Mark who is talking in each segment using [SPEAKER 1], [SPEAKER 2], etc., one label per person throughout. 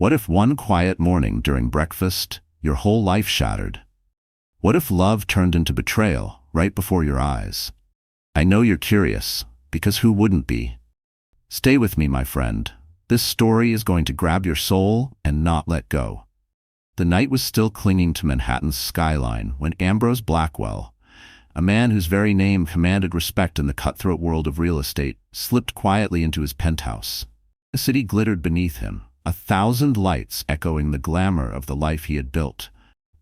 [SPEAKER 1] What if one quiet morning during breakfast, your whole life shattered? What if love turned into betrayal right before your eyes? I know you're curious, because who wouldn't be? Stay with me, my friend. This story is going to grab your soul and not let go. The night was still clinging to Manhattan's skyline when Ambrose Blackwell, a man whose very name commanded respect in the cutthroat world of real estate, slipped quietly into his penthouse. The city glittered beneath him, 1,000 lights echoing the glamour of the life he had built.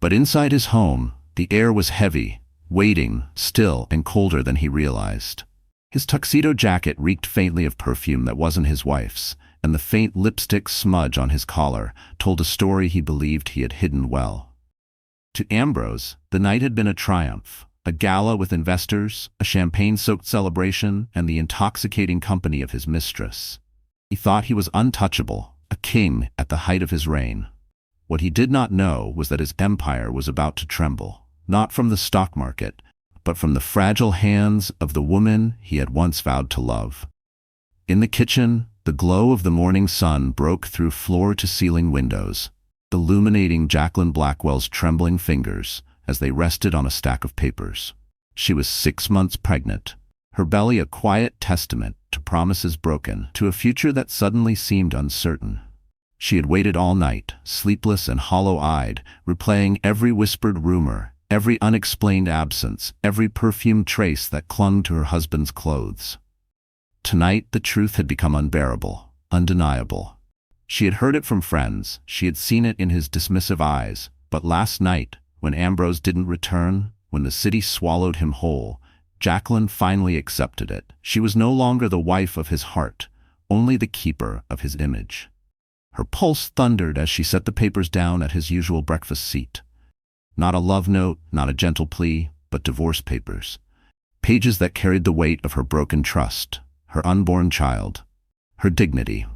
[SPEAKER 1] But inside his home, the air was heavy, waiting, still, and colder than he realized. His tuxedo jacket reeked faintly of perfume that wasn't his wife's, and the faint lipstick smudge on his collar told a story he believed he had hidden well. To Ambrose, the night had been a triumph, a gala with investors, a champagne-soaked celebration, and the intoxicating company of his mistress. He thought he was untouchable, a king at the height of his reign. What he did not know was that his empire was about to tremble, not from the stock market, but from the fragile hands of the woman he had once vowed to love. In the kitchen, the glow of the morning sun broke through floor-to-ceiling windows, illuminating Jacqueline Blackwell's trembling fingers as they rested on a stack of papers. She was 6 months pregnant, her belly a quiet testament to promises broken, to a future that suddenly seemed uncertain. She had waited all night, sleepless and hollow-eyed, replaying every whispered rumor, every unexplained absence, every perfumed trace that clung to her husband's clothes. Tonight, the truth had become unbearable, undeniable. She had heard it from friends, she had seen it in his dismissive eyes, but last night, when Ambrose didn't return, when the city swallowed him whole, Jacqueline finally accepted it. She was no longer the wife of his heart, only the keeper of his image. Her pulse thundered as she set the papers down at his usual breakfast seat. Not a love note, not a gentle plea, but divorce papers. Pages that carried the weight of her broken trust, her unborn child, her dignity.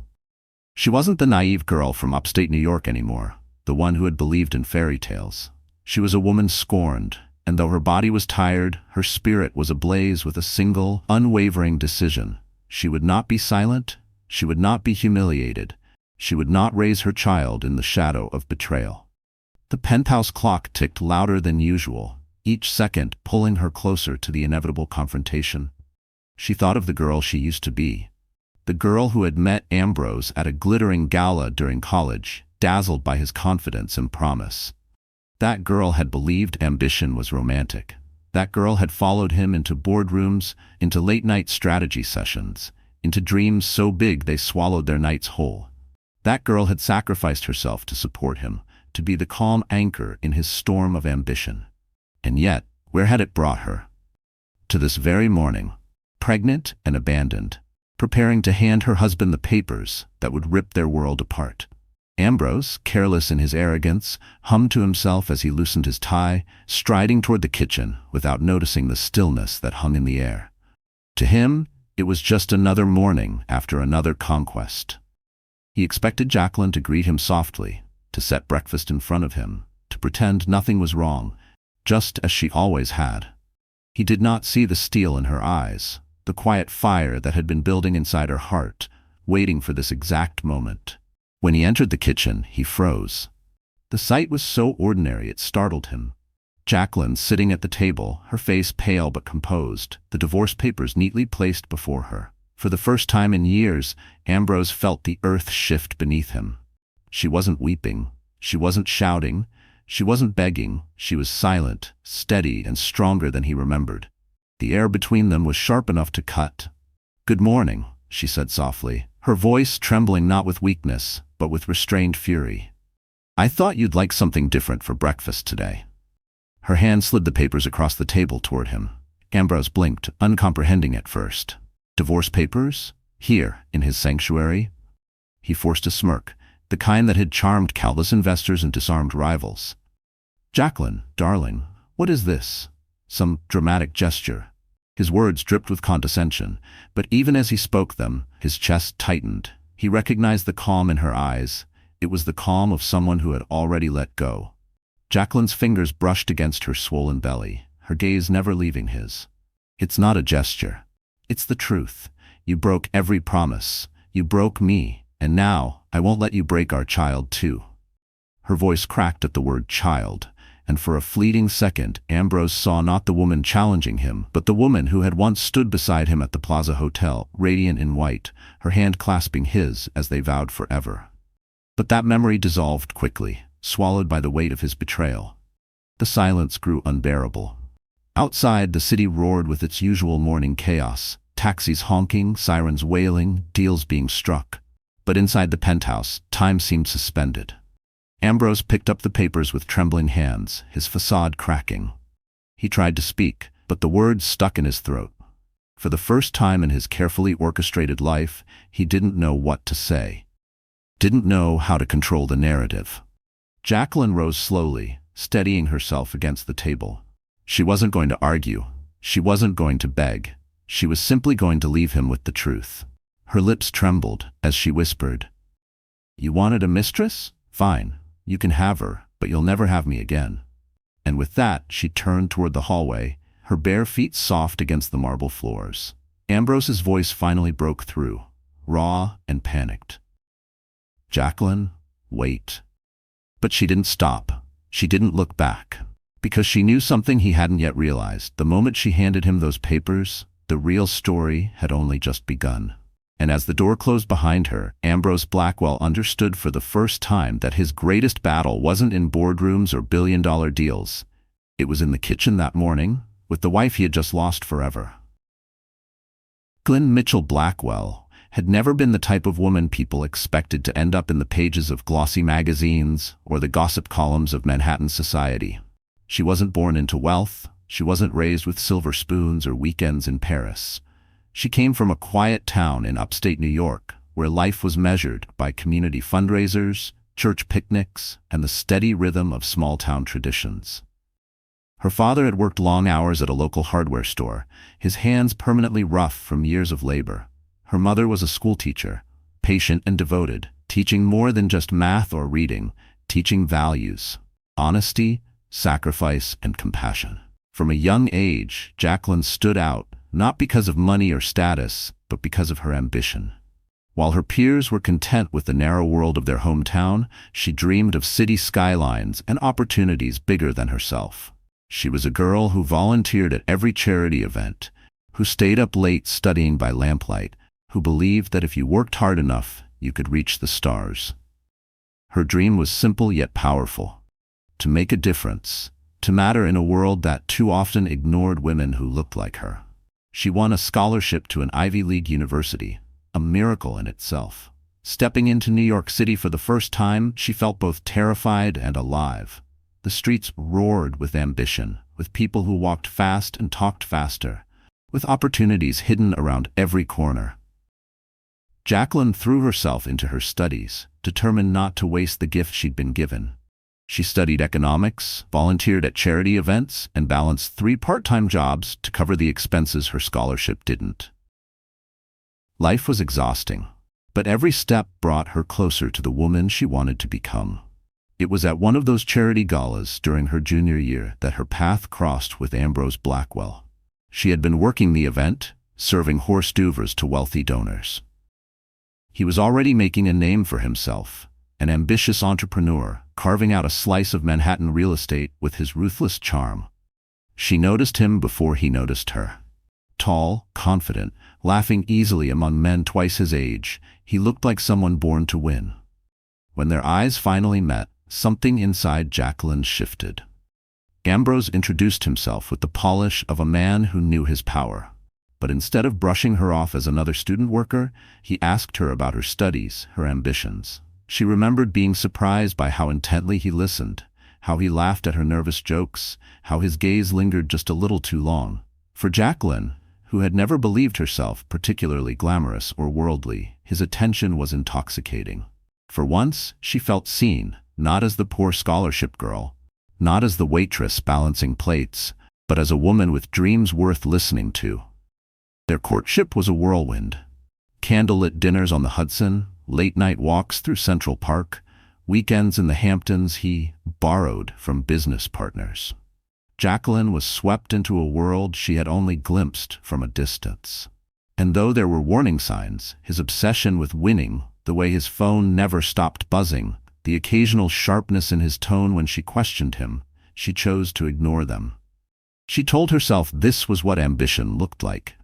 [SPEAKER 1] She wasn't the naive girl from upstate New York anymore, the one who had believed in fairy tales. She was a woman scorned, and though her body was tired, her spirit was ablaze with a single, unwavering decision. She would not be silent, she would not be humiliated, she would not raise her child in the shadow of betrayal. The penthouse clock ticked louder than usual, each second pulling her closer to the inevitable confrontation. She thought of the girl she used to be, the girl who had met Ambrose at a glittering gala during college, dazzled by his confidence and promise. That girl had believed ambition was romantic. That girl had followed him into boardrooms, into late-night strategy sessions, into dreams so big they swallowed their nights whole. That girl had sacrificed herself to support him, to be the calm anchor in his storm of ambition. And yet, where had it brought her? To this very morning, pregnant and abandoned, preparing to hand her husband the papers that would rip their world apart. Ambrose, careless in his arrogance, hummed to himself as he loosened his tie, striding toward the kitchen without noticing the stillness that hung in the air. To him, it was just another morning after another conquest. He expected Jacqueline to greet him softly, to set breakfast in front of him, to pretend nothing was wrong, just as she always had. He did not see the steel in her eyes, the quiet fire that had been building inside her heart, waiting for this exact moment. When he entered the kitchen, he froze. The sight was so ordinary it startled him. Jacqueline sitting at the table, her face pale but composed, the divorce papers neatly placed before her. For the first time in years, Ambrose felt the earth shift beneath him. She wasn't weeping, she wasn't shouting, she wasn't begging, she was silent, steady, and stronger than he remembered. The air between them was sharp enough to cut. "Good morning," she said softly, her voice trembling not with weakness, but with restrained fury. "I thought you'd like something different for breakfast today." Her hand slid the papers across the table toward him. Ambrose blinked, uncomprehending at first. Divorce papers? Here, in his sanctuary? He forced a smirk, the kind that had charmed countless investors and disarmed rivals. "Jacqueline, darling, what is this? Some dramatic gesture?" His words dripped with condescension, but even as he spoke them, his chest tightened. He recognized the calm in her eyes. It was the calm of someone who had already let go. Jacqueline's fingers brushed against her swollen belly, her gaze never leaving his. "It's not a gesture. It's the truth. You broke every promise. You broke me, And now, I won't let you break our child too." Her voice cracked at the word child, and for a fleeting second, Ambrose saw not the woman challenging him, but the woman who had once stood beside him at the Plaza Hotel, radiant in white, her hand clasping his as they vowed forever. But that memory dissolved quickly, swallowed by the weight of his betrayal. The silence grew unbearable. Outside, the city roared with its usual morning chaos, taxis honking, sirens wailing, deals being struck. But inside the penthouse, time seemed suspended. Ambrose picked up the papers with trembling hands, his facade cracking. He tried to speak, but the words stuck in his throat. For the first time in his carefully orchestrated life, he didn't know what to say. Didn't know how to control the narrative. Jacqueline rose slowly, steadying herself against the table. She wasn't going to argue. She wasn't going to beg. She was simply going to leave him with the truth. Her lips trembled as she whispered, "You wanted a mistress? Fine. You can have her, but you'll never have me again." And with that, she turned toward the hallway, her bare feet soft against the marble floors. Ambrose's voice finally broke through, raw and panicked. "Jacqueline, wait." But she didn't stop. She didn't look back. Because she knew something he hadn't yet realized. The moment she handed him those papers, the real story had only just begun. And as the door closed behind her, Ambrose Blackwell understood for the first time that his greatest battle wasn't in boardrooms or billion-dollar deals. It was in the kitchen that morning, with the wife he had just lost forever. Glenn Mitchell Blackwell had never been the type of woman people expected to end up in the pages of glossy magazines or the gossip columns of Manhattan society. She wasn't born into wealth. She wasn't raised with silver spoons or weekends in Paris. She came from a quiet town in upstate New York, where life was measured by community fundraisers, church picnics, and the steady rhythm of small-town traditions. Her father had worked long hours at a local hardware store, his hands permanently rough from years of labor. Her mother was a schoolteacher, patient and devoted, teaching more than just math or reading, teaching values, honesty, sacrifice, and compassion. From a young age, Jacqueline stood out, not because of money or status, but because of her ambition. While her peers were content with the narrow world of their hometown, she dreamed of city skylines and opportunities bigger than herself. She was a girl who volunteered at every charity event, who stayed up late studying by lamplight, who believed that if you worked hard enough, you could reach the stars. Her dream was simple yet powerful: to make a difference, to matter in a world that too often ignored women who looked like her. She won a scholarship to an Ivy League university, a miracle in itself. Stepping into New York City for the first time, she felt both terrified and alive. The streets roared with ambition, with people who walked fast and talked faster, with opportunities hidden around every corner. Jacqueline threw herself into her studies, determined not to waste the gift she'd been given. She studied economics, volunteered at charity events, and balanced 3 part-time jobs to cover the expenses her scholarship didn't. Life was exhausting, but every step brought her closer to the woman she wanted to become. It was at one of those charity galas during her junior year that her path crossed with Ambrose Blackwell. She had been working the event, serving hors d'oeuvres to wealthy donors. He was already making a name for himself, an ambitious entrepreneur, carving out a slice of Manhattan real estate with his ruthless charm. She noticed him before he noticed her. Tall, confident, laughing easily among men twice his age, he looked like someone born to win. When their eyes finally met, something inside Jacqueline shifted. Ambrose introduced himself with the polish of a man who knew his power. But instead of brushing her off as another student worker, he asked her about her studies, her ambitions. She remembered being surprised by how intently he listened, how he laughed at her nervous jokes, how his gaze lingered just a little too long. For Jacqueline, who had never believed herself particularly glamorous or worldly, his attention was intoxicating. For once, she felt seen, not as the poor scholarship girl, not as the waitress balancing plates, but as a woman with dreams worth listening to. Their courtship was a whirlwind. Candlelit dinners on the Hudson, late-night walks through Central Park, weekends in the Hamptons he borrowed from business partners. Jacqueline was swept into a world she had only glimpsed from a distance. And though there were warning signs, his obsession with winning the way his phone never stopped buzzing, the occasional sharpness in his tone when she questioned him. She chose to ignore them. She told herself this was what ambition looked like.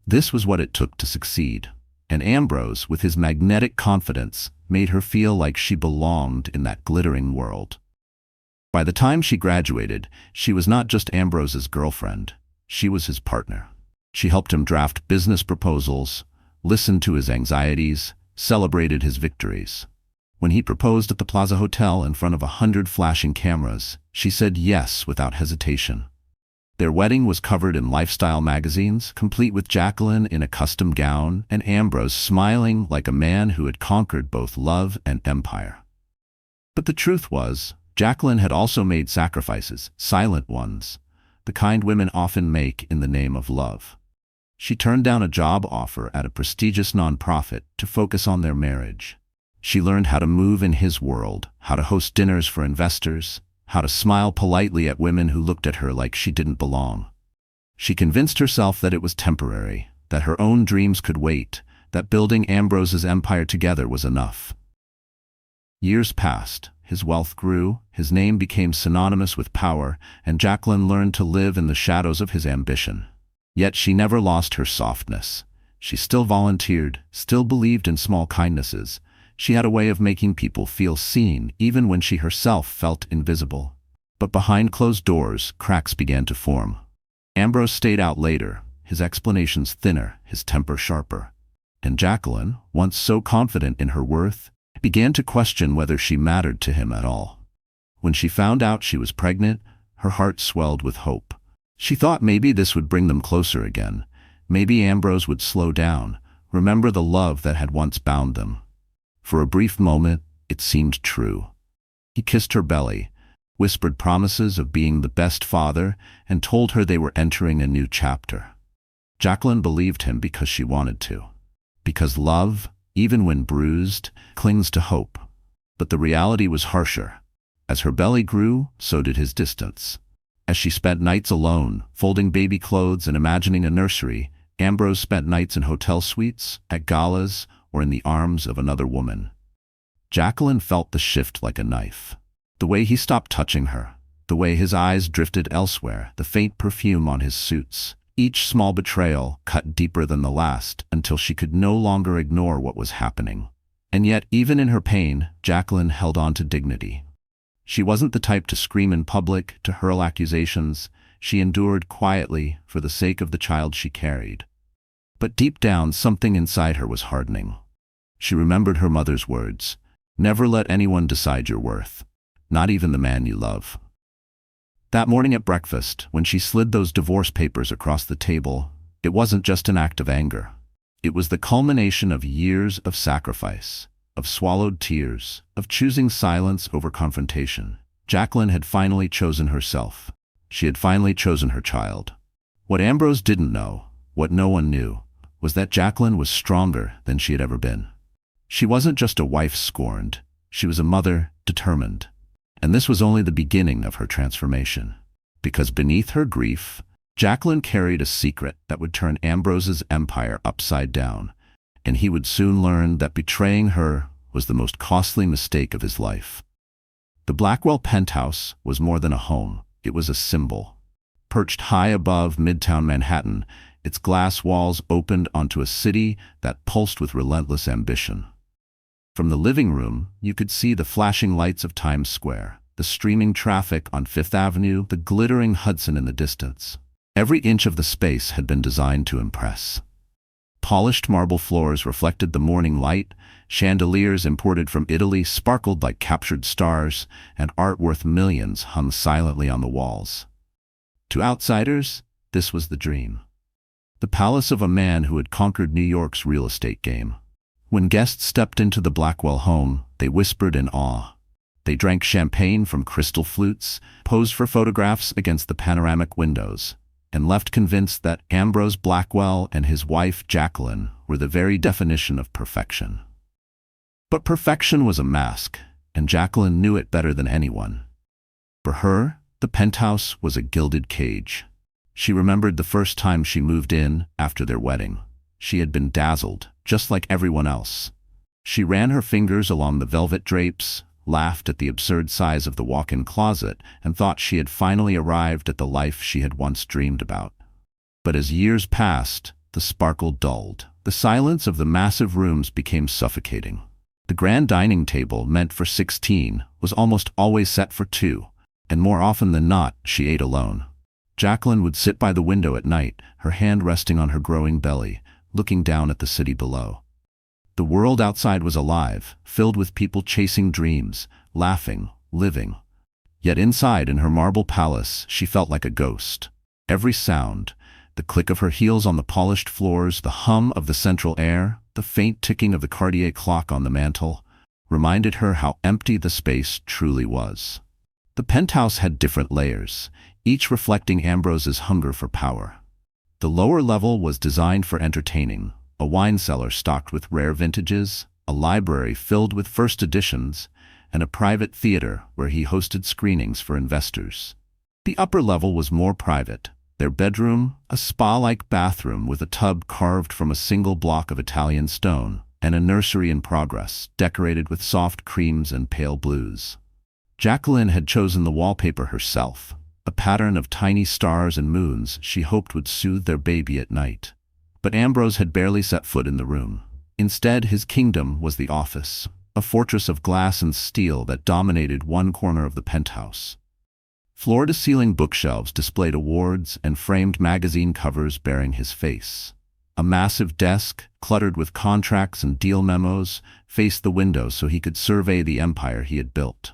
[SPEAKER 1] This was what it took to succeed. And Ambrose, with his magnetic confidence, made her feel like she belonged in that glittering world. By the time she graduated, she was not just Ambrose's girlfriend. She was his partner. She helped him draft business proposals, listened to his anxieties, celebrated his victories. When he proposed at the Plaza Hotel in front of 100 flashing cameras, she said yes without hesitation. Their wedding was covered in lifestyle magazines, complete with Jacqueline in a custom gown and Ambrose smiling like a man who had conquered both love and empire. But the truth was, Jacqueline had also made sacrifices, silent ones, the kind women often make in the name of love. She turned down a job offer at a prestigious nonprofit to focus on their marriage. She learned how to move in his world, how to host dinners for investors, how to smile politely at women who looked at her like she didn't belong. She convinced herself that it was temporary, that her own dreams could wait, that building Ambrose's empire together was enough. Years passed, his wealth grew, his name became synonymous with power, and Jacqueline learned to live in the shadows of his ambition. Yet she never lost her softness. She still volunteered, still believed in small kindnesses. She had a way of making people feel seen, even when she herself felt invisible. But behind closed doors, cracks began to form. Ambrose stayed out later, his explanations thinner, his temper sharper. And Jacqueline, once so confident in her worth, began to question whether she mattered to him at all. When she found out she was pregnant, her heart swelled with hope. She thought maybe this would bring them closer again. Maybe Ambrose would slow down, remember the love that had once bound them. For a brief moment, it seemed true. He kissed her belly, whispered promises of being the best father, and told her they were entering a new chapter. Jacqueline believed him because she wanted to. Because love, even when bruised, clings to hope. But the reality was harsher. As her belly grew, so did his distance. As she spent nights alone, folding baby clothes and imagining a nursery, Ambrose spent nights in hotel suites, at galas, or in the arms of another woman. Jacqueline felt the shift like a knife. The way he stopped touching her, the way his eyes drifted elsewhere, the faint perfume on his suits. Each small betrayal cut deeper than the last until she could no longer ignore what was happening. And yet, even in her pain, Jacqueline held on to dignity. She wasn't the type to scream in public, to hurl accusations. She endured quietly for the sake of the child she carried. But deep down, something inside her was hardening. She remembered her mother's words, "Never let anyone decide your worth, not even the man you love." That morning at breakfast, when she slid those divorce papers across the table, it wasn't just an act of anger. It was the culmination of years of sacrifice, of swallowed tears, of choosing silence over confrontation. Jacqueline had finally chosen herself. She had finally chosen her child. What Ambrose didn't know, what no one knew, was that Jacqueline was stronger than she had ever been. She wasn't just a wife scorned, she was a mother determined. And this was only the beginning of her transformation. Because beneath her grief, Jacqueline carried a secret that would turn Ambrose's empire upside down, and he would soon learn that betraying her was the most costly mistake of his life. The Blackwell penthouse was more than a home, it was a symbol. Perched high above Midtown Manhattan, its glass walls opened onto a city that pulsed with relentless ambition. From the living room, you could see the flashing lights of Times Square, the streaming traffic on Fifth Avenue, the glittering Hudson in the distance. Every inch of the space had been designed to impress. Polished marble floors reflected the morning light, chandeliers imported from Italy sparkled like captured stars, and art worth millions hung silently on the walls. To outsiders, this was the dream. The palace of a man who had conquered New York's real estate game. When guests stepped into the Blackwell home, they whispered in awe. They drank champagne from crystal flutes, posed for photographs against the panoramic windows, and left convinced that Ambrose Blackwell and his wife Jacqueline were the very definition of perfection. But perfection was a mask, and Jacqueline knew it better than anyone. For her, the penthouse was a gilded cage. She remembered the first time she moved in after their wedding. She had been dazzled, just like everyone else. She ran her fingers along the velvet drapes, laughed at the absurd size of the walk-in closet, and thought she had finally arrived at the life she had once dreamed about. But as years passed, the sparkle dulled. The silence of the massive rooms became suffocating. The grand dining table, meant for 16, was almost always set for 2, and more often than not, she ate alone. Jacqueline would sit by the window at night, her hand resting on her growing belly, looking down at the city below. The world outside was alive, filled with people chasing dreams, laughing, living. Yet inside, in her marble palace, she felt like a ghost. Every sound, the click of her heels on the polished floors, the hum of the central air, the faint ticking of the Cartier clock on the mantel, reminded her how empty the space truly was. The penthouse had different layers, each reflecting Ambrose's hunger for power. The lower level was designed for entertaining, a wine cellar stocked with rare vintages, a library filled with first editions, and a private theater where he hosted screenings for investors. The upper level was more private, their bedroom, a spa-like bathroom with a tub carved from a single block of Italian stone, and a nursery in progress, decorated with soft creams and pale blues. Jacqueline had chosen the wallpaper herself, a pattern of tiny stars and moons she hoped would soothe their baby at night. But Ambrose had barely set foot in the room. Instead, his kingdom was the office, a fortress of glass and steel that dominated one corner of the penthouse. Floor-to-ceiling bookshelves displayed awards and framed magazine covers bearing his face. A massive desk, cluttered with contracts and deal memos, faced the window so he could survey the empire he had built.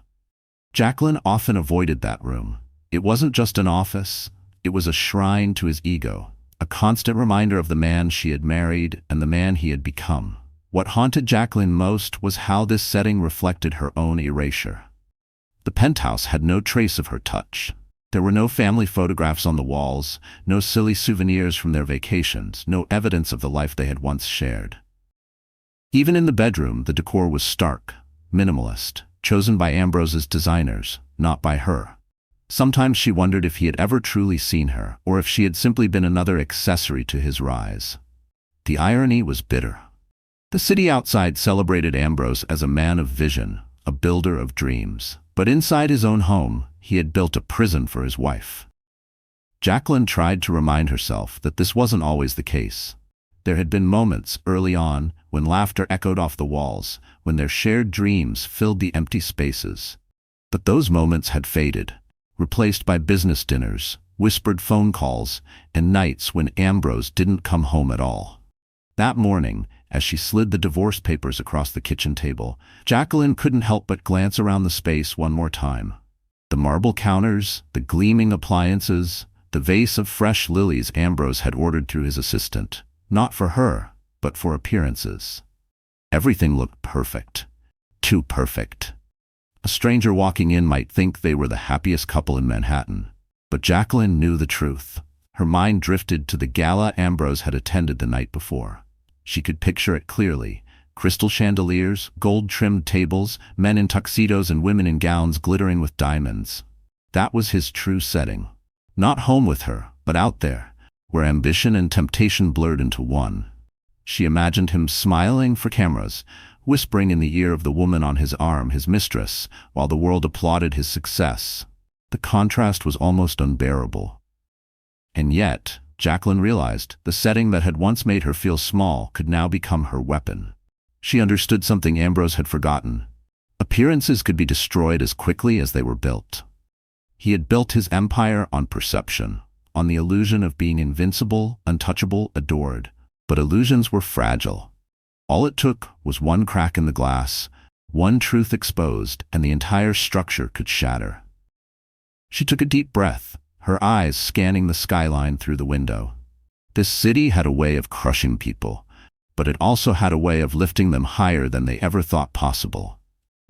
[SPEAKER 1] Jacqueline often avoided that room. It wasn't just an office, it was a shrine to his ego, a constant reminder of the man she had married and the man he had become. What haunted Jacqueline most was how this setting reflected her own erasure. The penthouse had no trace of her touch. There were no family photographs on the walls, no silly souvenirs from their vacations, no evidence of the life they had once shared. Even in the bedroom, the decor was stark, minimalist, chosen by Ambrose's designers, not by her. Sometimes she wondered if he had ever truly seen her, or if she had simply been another accessory to his rise. The irony was bitter. The city outside celebrated Ambrose as a man of vision, a builder of dreams. But inside his own home, he had built a prison for his wife. Jacqueline tried to remind herself that this wasn't always the case. There had been moments early on when laughter echoed off the walls, when their shared dreams filled the empty spaces. But those moments had faded, replaced by business dinners, whispered phone calls, and nights when Ambrose didn't come home at all. That morning, as she slid the divorce papers across the kitchen table, Jacqueline couldn't help but glance around the space one more time. The marble counters, the gleaming appliances, the vase of fresh lilies Ambrose had ordered through his assistant, not for her, but for appearances. Everything looked perfect. Too perfect. A stranger walking in might think they were the happiest couple in Manhattan. But Jacqueline knew the truth. Her mind drifted to the gala Ambrose had attended the night before. She could picture it clearly. Crystal chandeliers, gold-trimmed tables, men in tuxedos and women in gowns glittering with diamonds. That was his true setting. Not home with her, but out there, where ambition and temptation blurred into one. She imagined him smiling for cameras, whispering in the ear of the woman on his arm, his mistress, while the world applauded his success. The contrast was almost unbearable. And yet, Jacqueline realized, the setting that had once made her feel small could now become her weapon. She understood something Ambrose had forgotten. Appearances could be destroyed as quickly as they were built. He had built his empire on perception, on the illusion of being invincible, untouchable, adored. But illusions were fragile. All it took was one crack in the glass, one truth exposed, and the entire structure could shatter. She took a deep breath, her eyes scanning the skyline through the window. This city had a way of crushing people, but it also had a way of lifting them higher than they ever thought possible.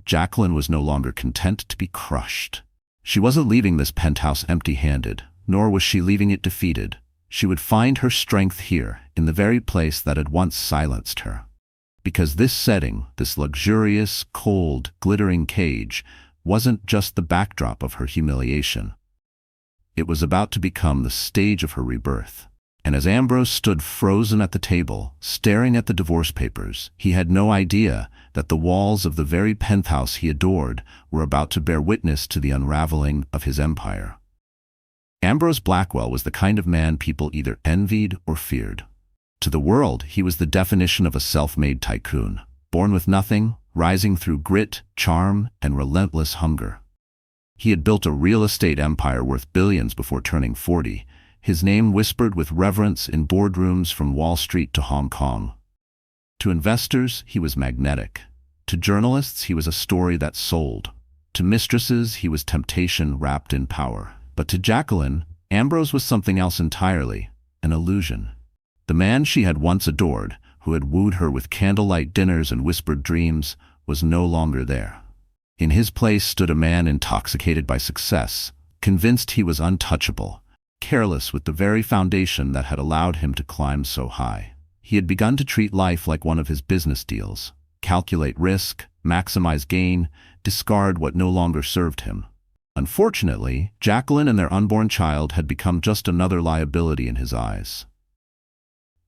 [SPEAKER 1] Jacqueline was no longer content to be crushed. She wasn't leaving this penthouse empty-handed, nor was she leaving it defeated. She would find her strength here, in the very place that had once silenced her. Because this setting, this luxurious, cold, glittering cage, wasn't just the backdrop of her humiliation. It was about to become the stage of her rebirth. And as Ambrose stood frozen at the table, staring at the divorce papers, he had no idea that the walls of the very penthouse he adored were about to bear witness to the unraveling of his empire. Ambrose Blackwell was the kind of man people either envied or feared. To the world, he was the definition of a self-made tycoon, born with nothing, rising through grit, charm, and relentless hunger. He had built a real estate empire worth billions before turning 40, his name whispered with reverence in boardrooms from Wall Street to Hong Kong. To investors, he was magnetic. To journalists, he was a story that sold. To mistresses, he was temptation wrapped in power. But to Jacqueline, Ambrose was something else entirely, an illusion. The man she had once adored, who had wooed her with candlelight dinners and whispered dreams, was no longer there. In his place stood a man intoxicated by success, convinced he was untouchable, careless with the very foundation that had allowed him to climb so high. He had begun to treat life like one of his business deals, calculate risk, maximize gain, discard what no longer served him. Unfortunately, Jacqueline and their unborn child had become just another liability in his eyes.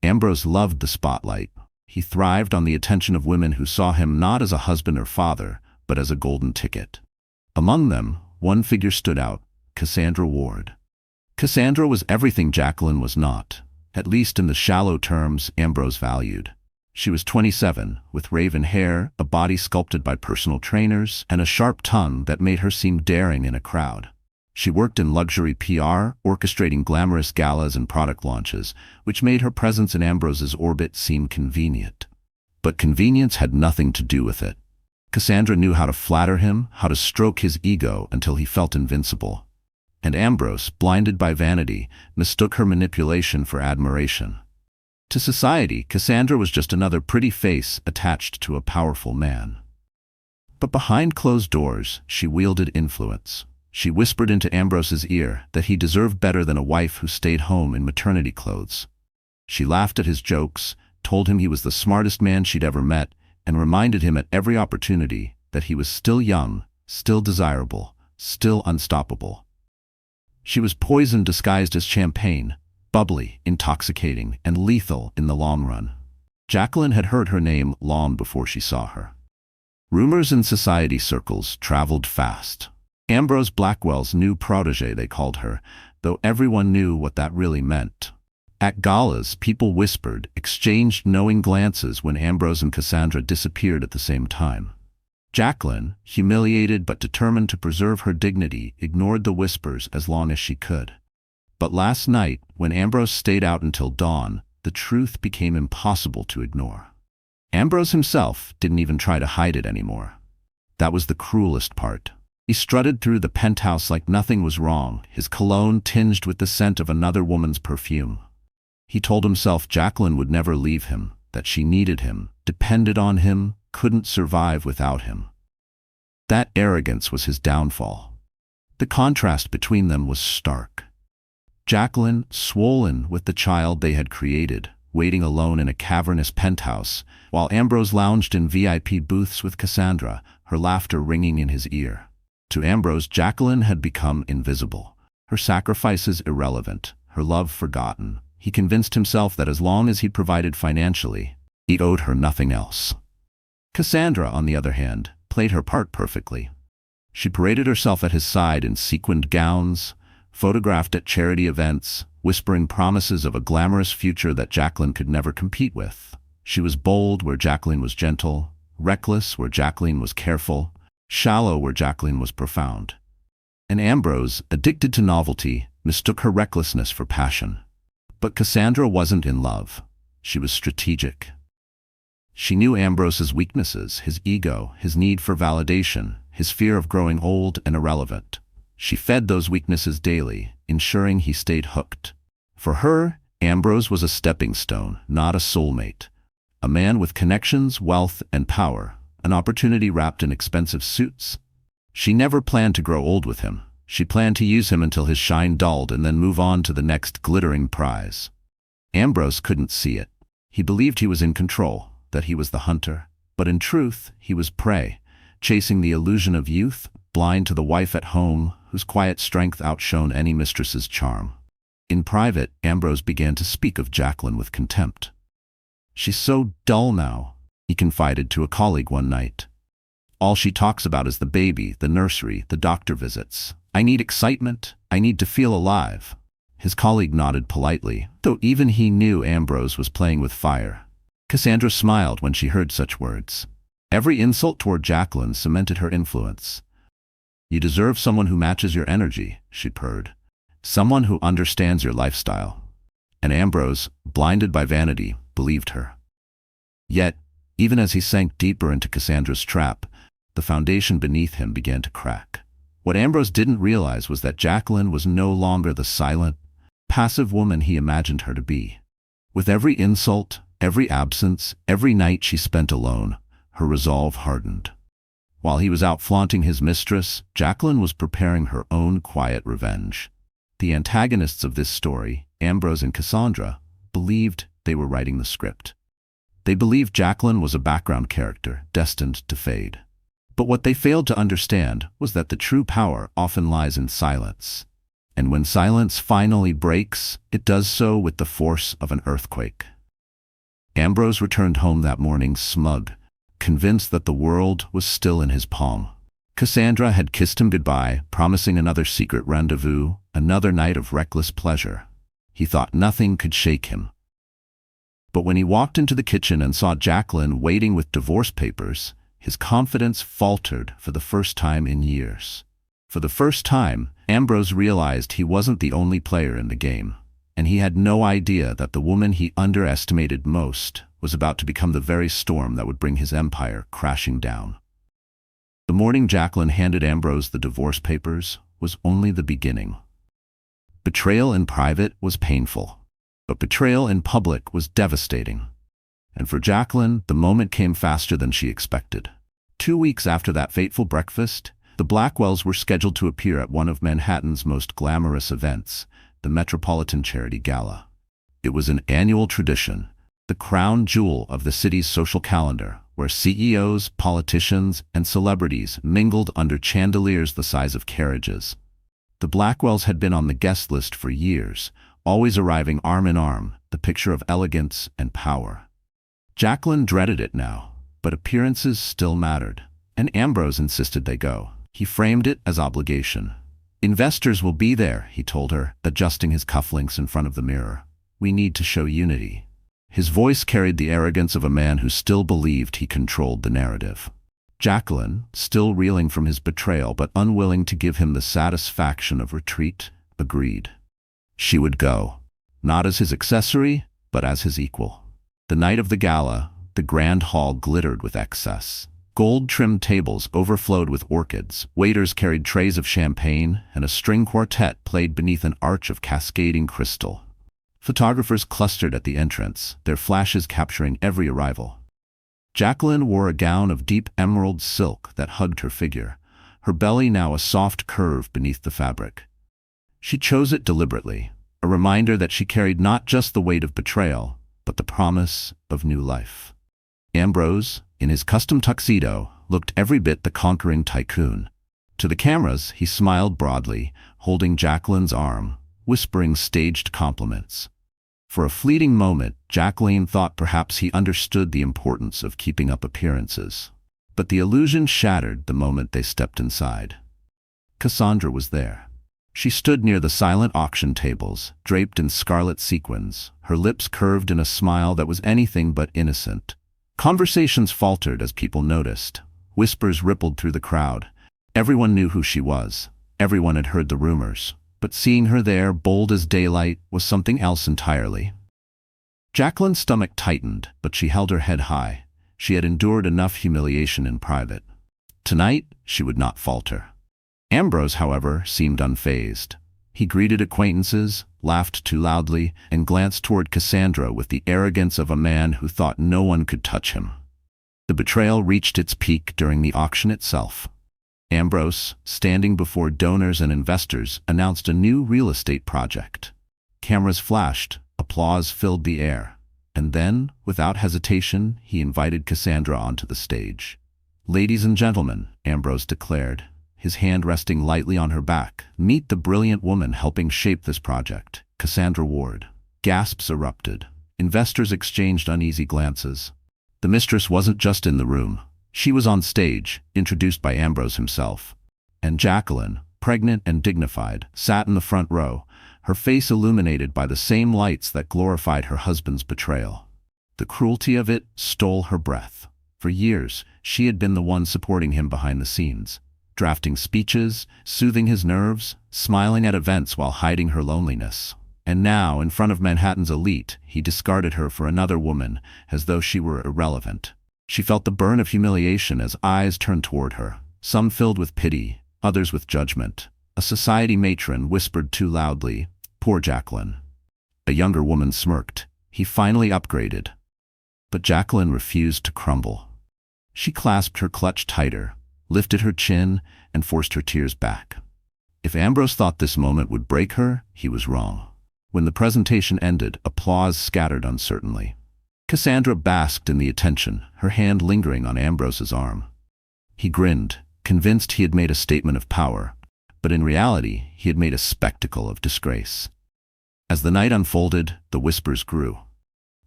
[SPEAKER 1] Ambrose loved the spotlight. He thrived on the attention of women who saw him not as a husband or father, but as a golden ticket. Among them, one figure stood out, Cassandra Ward. Cassandra was everything Jacqueline was not, at least in the shallow terms Ambrose valued. She was 27, with raven hair, a body sculpted by personal trainers, and a sharp tongue that made her seem daring in a crowd. She worked in luxury PR, orchestrating glamorous galas and product launches, which made her presence in Ambrose's orbit seem convenient. But convenience had nothing to do with it. Cassandra knew how to flatter him, how to stroke his ego until he felt invincible. And Ambrose, blinded by vanity, mistook her manipulation for admiration. To society, Cassandra was just another pretty face attached to a powerful man. But behind closed doors, she wielded influence. She whispered into Ambrose's ear that he deserved better than a wife who stayed home in maternity clothes. She laughed at his jokes, told him he was the smartest man she'd ever met, and reminded him at every opportunity that he was still young, still desirable, still unstoppable. She was poison disguised as champagne, bubbly, intoxicating, and lethal in the long run. Jacqueline had heard her name long before she saw her. Rumors in society circles traveled fast. Ambrose Blackwell's new protégé, they called her, though everyone knew what that really meant. At galas, people whispered, exchanged knowing glances when Ambrose and Cassandra disappeared at the same time. Jacqueline, humiliated but determined to preserve her dignity, ignored the whispers as long as she could. But last night, when Ambrose stayed out until dawn, the truth became impossible to ignore. Ambrose himself didn't even try to hide it anymore. That was the cruelest part. He strutted through the penthouse like nothing was wrong, his cologne tinged with the scent of another woman's perfume. He told himself Jacqueline would never leave him, that she needed him, depended on him, couldn't survive without him. That arrogance was his downfall. The contrast between them was stark. Jacqueline, swollen with the child they had created, waiting alone in a cavernous penthouse, while Ambrose lounged in VIP booths with Cassandra, her laughter ringing in his ear. To Ambrose, Jacqueline had become invisible, her sacrifices irrelevant, her love forgotten. He convinced himself that as long as he provided financially, he owed her nothing else. Cassandra, on the other hand, played her part perfectly. She paraded herself at his side in sequined gowns, photographed at charity events, whispering promises of a glamorous future that Jacqueline could never compete with. She was bold where Jacqueline was gentle, reckless where Jacqueline was careful, shallow where Jacqueline was profound. And Ambrose, addicted to novelty, mistook her recklessness for passion. But Cassandra wasn't in love. She was strategic. She knew Ambrose's weaknesses, his ego, his need for validation, his fear of growing old and irrelevant. She fed those weaknesses daily, ensuring he stayed hooked. For her, Ambrose was a stepping stone, not a soulmate. A man with connections, wealth, and power, an opportunity wrapped in expensive suits. She never planned to grow old with him. She planned to use him until his shine dulled and then move on to the next glittering prize. Ambrose couldn't see it. He believed he was in control, that he was the hunter. But in truth, he was prey, chasing the illusion of youth, blind to the wife at home, whose quiet strength outshone any mistress's charm. In private, Ambrose began to speak of Jacqueline with contempt. "She's so dull now," he confided to a colleague one night. "All she talks about is the baby, the nursery, the doctor visits. I need excitement. I need to feel alive." His colleague nodded politely, though even he knew Ambrose was playing with fire. Cassandra smiled when she heard such words. Every insult toward Jacqueline cemented her influence. "You deserve someone who matches your energy," she purred. "Someone who understands your lifestyle." And Ambrose, blinded by vanity, believed her. Yet, even as he sank deeper into Cassandra's trap, the foundation beneath him began to crack. What Ambrose didn't realize was that Jacqueline was no longer the silent, passive woman he imagined her to be. With every insult, every absence, every night she spent alone, her resolve hardened. While he was out flaunting his mistress, Jacqueline was preparing her own quiet revenge. The antagonists of this story, Ambrose and Cassandra, believed they were writing the script. They believed Jacqueline was a background character, destined to fade. But what they failed to understand was that the true power often lies in silence. And when silence finally breaks, it does so with the force of an earthquake. Ambrose returned home that morning smug, convinced that the world was still in his palm. Cassandra had kissed him goodbye, promising another secret rendezvous, another night of reckless pleasure. He thought nothing could shake him. But when he walked into the kitchen and saw Jacqueline waiting with divorce papers, his confidence faltered for the first time in years. For the first time, Ambrose realized he wasn't the only player in the game, and he had no idea that the woman he underestimated most was about to become the very storm that would bring his empire crashing down. The morning Jacqueline handed Ambrose the divorce papers was only the beginning. Betrayal in private was painful, but betrayal in public was devastating. And for Jacqueline, the moment came faster than she expected. 2 weeks after that fateful breakfast, the Blackwells were scheduled to appear at one of Manhattan's most glamorous events, the Metropolitan Charity Gala. It was an annual tradition, the crown jewel of the city's social calendar, where CEOs, politicians, and celebrities mingled under chandeliers the size of carriages. The Blackwells had been on the guest list for years, always arriving arm in arm, the picture of elegance and power. Jacqueline dreaded it now, but appearances still mattered, and Ambrose insisted they go. He framed it as obligation. "Investors will be there," he told her, adjusting his cufflinks in front of the mirror. "We need to show unity." His voice carried the arrogance of a man who still believed he controlled the narrative. Jacqueline, still reeling from his betrayal but unwilling to give him the satisfaction of retreat, agreed. She would go, not as his accessory, but as his equal. The night of the gala, the grand hall glittered with excess. Gold-trimmed tables overflowed with orchids, waiters carried trays of champagne, and a string quartet played beneath an arch of cascading crystal. Photographers clustered at the entrance, their flashes capturing every arrival. Jacqueline wore a gown of deep emerald silk that hugged her figure, her belly now a soft curve beneath the fabric. She chose it deliberately, a reminder that she carried not just the weight of betrayal, but the promise of new life. Ambrose, in his custom tuxedo, looked every bit the conquering tycoon. To the cameras, he smiled broadly, holding Jacqueline's arm, whispering staged compliments. For a fleeting moment, Jacqueline thought perhaps he understood the importance of keeping up appearances. But the illusion shattered the moment they stepped inside. Cassandra was there. She stood near the silent auction tables, draped in scarlet sequins, her lips curved in a smile that was anything but innocent. Conversations faltered as people noticed. Whispers rippled through the crowd. Everyone knew who she was. Everyone had heard the rumors. But seeing her there, bold as daylight, was something else entirely. Jacqueline's stomach tightened, but she held her head high. She had endured enough humiliation in private. Tonight, she would not falter. Ambrose, however, seemed unfazed. He greeted acquaintances, laughed too loudly, and glanced toward Cassandra with the arrogance of a man who thought no one could touch him. The betrayal reached its peak during the auction itself. Ambrose, standing before donors and investors, announced a new real estate project. Cameras flashed, applause filled the air, and then, without hesitation, he invited Cassandra onto the stage. "Ladies and gentlemen," Ambrose declared, his hand resting lightly on her back, "meet the brilliant woman helping shape this project. Cassandra Ward. Gasps erupted. Investors exchanged uneasy glances. The mistress wasn't just in the room. She was on stage, introduced by Ambrose himself. And Jacqueline, pregnant and dignified, sat in the front row, her face illuminated by the same lights that glorified her husband's betrayal. The cruelty of it stole her breath. For years, she had been the one supporting him behind the scenes, drafting speeches, soothing his nerves, smiling at events while hiding her loneliness. And now, in front of Manhattan's elite, he discarded her for another woman, as though she were irrelevant. She felt the burn of humiliation as eyes turned toward her, some filled with pity, others with judgment. A society matron whispered too loudly, "Poor Jacqueline." A younger woman smirked. He finally upgraded. But Jacqueline refused to crumble. She clasped her clutch tighter, lifted her chin, and forced her tears back. If Ambrose thought this moment would break her, he was wrong. When the presentation ended, applause scattered uncertainly. Cassandra basked in the attention, her hand lingering on Ambrose's arm. He grinned, convinced he had made a statement of power, but in reality, he had made a spectacle of disgrace. As the night unfolded, the whispers grew.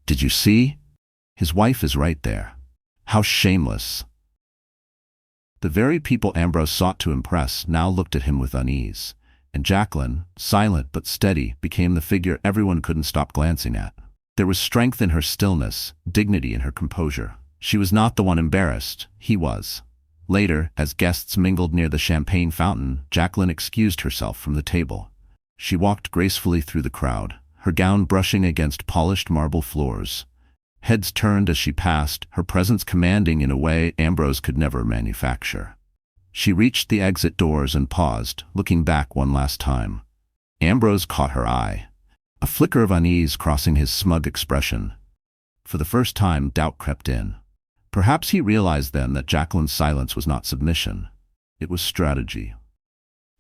[SPEAKER 1] "Did you see? His wife is right there. How shameless." The very people Ambrose sought to impress now looked at him with unease, and Jacqueline, silent but steady, became the figure everyone couldn't stop glancing at. There was strength in her stillness, dignity in her composure. She was not the one embarrassed, he was. Later, as guests mingled near the champagne fountain, Jacqueline excused herself from the table. She walked gracefully through the crowd, her gown brushing against polished marble floors. Heads turned as she passed, her presence commanding in a way Ambrose could never manufacture. She reached the exit doors and paused, looking back one last time. Ambrose caught her eye, a flicker of unease crossing his smug expression. For the first time, doubt crept in. Perhaps he realized then that Jacqueline's silence was not submission. It was strategy.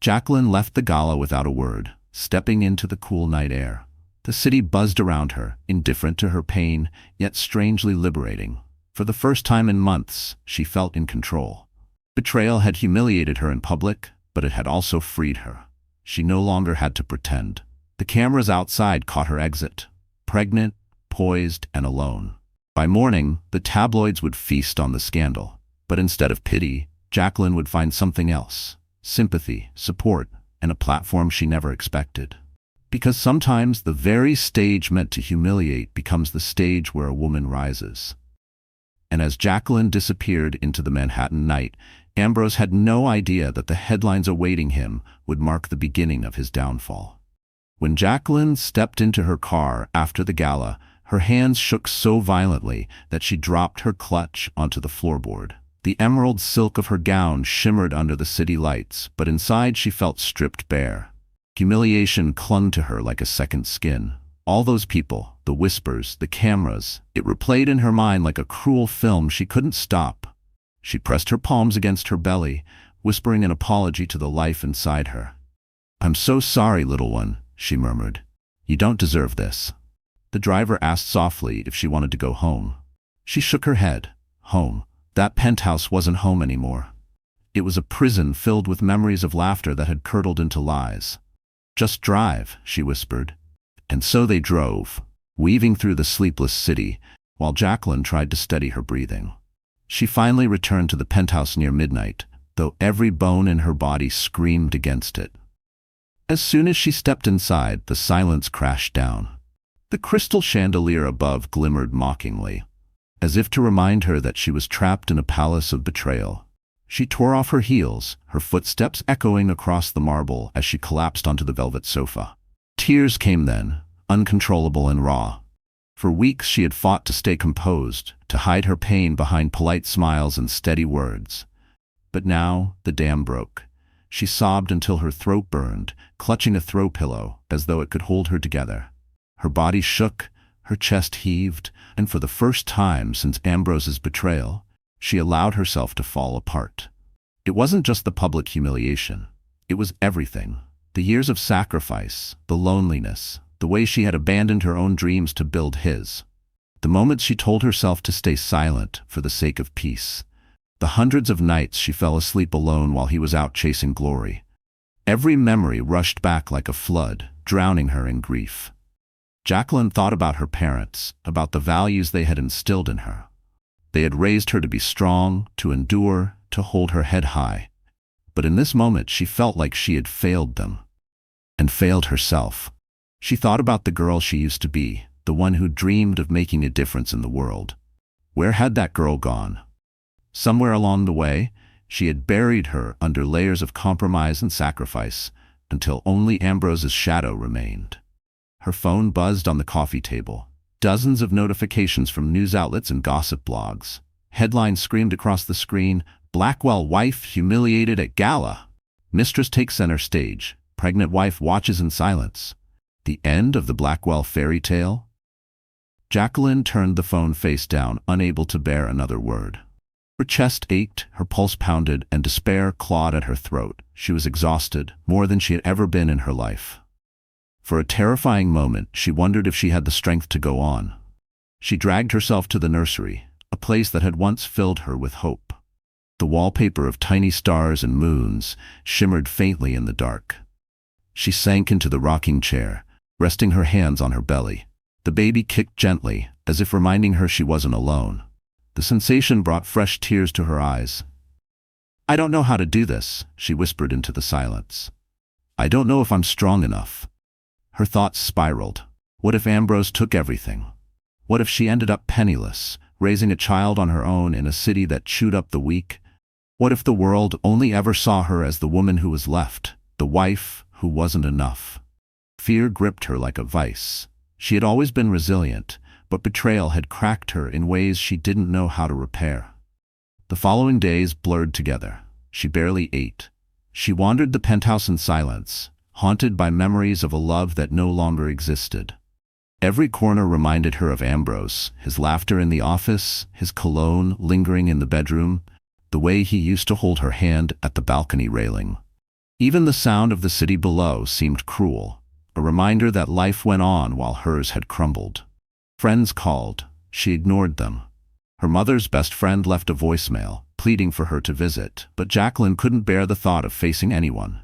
[SPEAKER 1] Jacqueline left the gala without a word, stepping into the cool night air. The city buzzed around her, indifferent to her pain, yet strangely liberating. For the first time in months, she felt in control. Betrayal had humiliated her in public, but it had also freed her. She no longer had to pretend. The cameras outside caught her exit, pregnant, poised, and alone. By morning, the tabloids would feast on the scandal. But instead of pity, Jacqueline would find something else: sympathy, support, and a platform she never expected. Because sometimes the very stage meant to humiliate becomes the stage where a woman rises. And as Jacqueline disappeared into the Manhattan night, Ambrose had no idea that the headlines awaiting him would mark the beginning of his downfall. When Jacqueline stepped into her car after the gala, her hands shook so violently that she dropped her clutch onto the floorboard. The emerald silk of her gown shimmered under the city lights, but inside she felt stripped bare. Humiliation clung to her like a second skin. All those people, the whispers, the cameras, it replayed in her mind like a cruel film she couldn't stop. She pressed her palms against her belly, whispering an apology to the life inside her. "I'm so sorry, little one," she murmured. "You don't deserve this." The driver asked softly if she wanted to go home. She shook her head. Home. That penthouse wasn't home anymore. It was a prison filled with memories of laughter that had curdled into lies. "Just drive," she whispered. And so they drove, weaving through the sleepless city, while Jacqueline tried to steady her breathing. She finally returned to the penthouse near midnight, though every bone in her body screamed against it. As soon as she stepped inside, the silence crashed down. The crystal chandelier above glimmered mockingly, as if to remind her that she was trapped in a palace of betrayal. She tore off her heels, her footsteps echoing across the marble as she collapsed onto the velvet sofa. Tears came then, uncontrollable and raw. For weeks she had fought to stay composed, to hide her pain behind polite smiles and steady words. But now, the dam broke. She sobbed until her throat burned, clutching a throw pillow as though it could hold her together. Her body shook, her chest heaved, and for the first time since Ambrose's betrayal, she allowed herself to fall apart. It wasn't just the public humiliation. It was everything. The years of sacrifice, the loneliness, the way she had abandoned her own dreams to build his. The moments she told herself to stay silent for the sake of peace. The hundreds of nights she fell asleep alone while he was out chasing glory. Every memory rushed back like a flood, drowning her in grief. Jacqueline thought about her parents, about the values they had instilled in her. They had raised her to be strong, to endure, to hold her head high. But in this moment she felt like she had failed them, and failed herself. She thought about the girl she used to be, the one who dreamed of making a difference in the world. Where had that girl gone? Somewhere along the way, she had buried her under layers of compromise and sacrifice, until only Ambrose's shadow remained. Her phone buzzed on the coffee table. Dozens of notifications from news outlets and gossip blogs. Headlines screamed across the screen, "Blackwell wife humiliated at gala. Mistress takes center stage. Pregnant wife watches in silence." The end of the Blackwell fairy tale? Jacqueline turned the phone face down, unable to bear another word. Her chest ached, her pulse pounded, and despair clawed at her throat. She was exhausted, more than she had ever been in her life. For a terrifying moment, she wondered if she had the strength to go on. She dragged herself to the nursery, a place that had once filled her with hope. The wallpaper of tiny stars and moons shimmered faintly in the dark. She sank into the rocking chair, resting her hands on her belly. The baby kicked gently, as if reminding her she wasn't alone. The sensation brought fresh tears to her eyes. "I don't know how to do this," she whispered into the silence. "I don't know if I'm strong enough." Her thoughts spiraled. What if Ambrose took everything? What if she ended up penniless, raising a child on her own in a city that chewed up the weak? What if the world only ever saw her as the woman who was left, the wife who wasn't enough? Fear gripped her like a vice. She had always been resilient, but betrayal had cracked her in ways she didn't know how to repair. The following days blurred together. She barely ate. She wandered the penthouse in silence, haunted by memories of a love that no longer existed. Every corner reminded her of Ambrose, his laughter in the office, his cologne lingering in the bedroom, the way he used to hold her hand at the balcony railing. Even the sound of the city below seemed cruel, a reminder that life went on while hers had crumbled. Friends called. She ignored them. Her mother's best friend left a voicemail, pleading for her to visit, but Jacqueline couldn't bear the thought of facing anyone.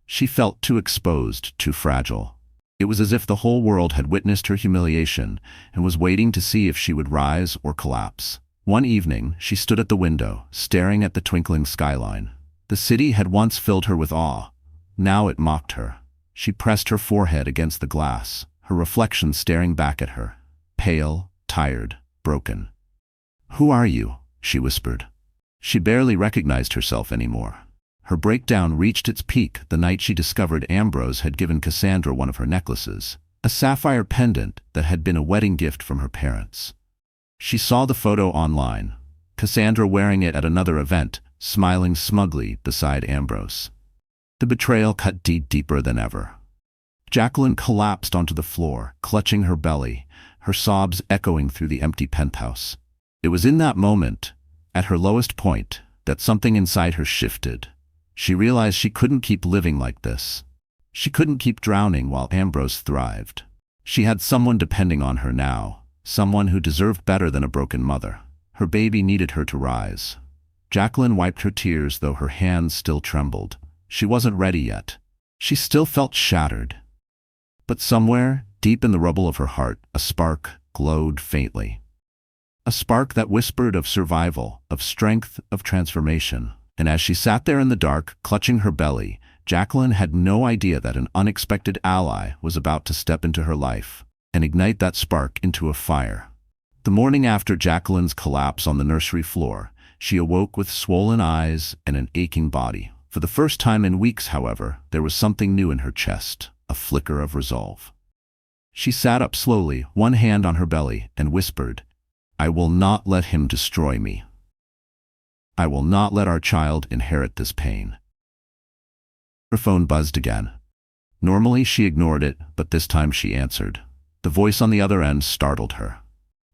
[SPEAKER 1] She felt too exposed, too fragile. It was as if the whole world had witnessed her humiliation and was waiting to see if she would rise or collapse. One evening, she stood at the window, staring at the twinkling skyline. The city had once filled her with awe. Now it mocked her. She pressed her forehead against the glass, her reflection staring back at her, pale, tired, broken. "Who are you?" she whispered. She barely recognized herself anymore. Her breakdown reached its peak the night she discovered Ambrose had given Cassandra one of her necklaces, a sapphire pendant that had been a wedding gift from her parents. She saw the photo online, Cassandra wearing it at another event, smiling smugly beside Ambrose. The betrayal cut deeper than ever. Jacqueline collapsed onto the floor, clutching her belly, her sobs echoing through the empty penthouse. It was in that moment, at her lowest point, that something inside her shifted. She realized she couldn't keep living like this. She couldn't keep drowning while Ambrose thrived. She had someone depending on her now, someone who deserved better than a broken mother. Her baby needed her to rise. Jacqueline wiped her tears, though her hands still trembled. She wasn't ready yet. She still felt shattered. But somewhere, deep in the rubble of her heart, a spark glowed faintly. A spark that whispered of survival, of strength, of transformation. And as she sat there in the dark, clutching her belly, Jacqueline had no idea that an unexpected ally was about to step into her life and ignite that spark into a fire. The morning after Jacqueline's collapse on the nursery floor, she awoke with swollen eyes and an aching body. For the first time in weeks, however, there was something new in her chest, a flicker of resolve. She sat up slowly, one hand on her belly, and whispered, "I will not let him destroy me. I will not let our child inherit this pain." Her phone buzzed again. Normally she ignored it, but this time she answered. The voice on the other end startled her.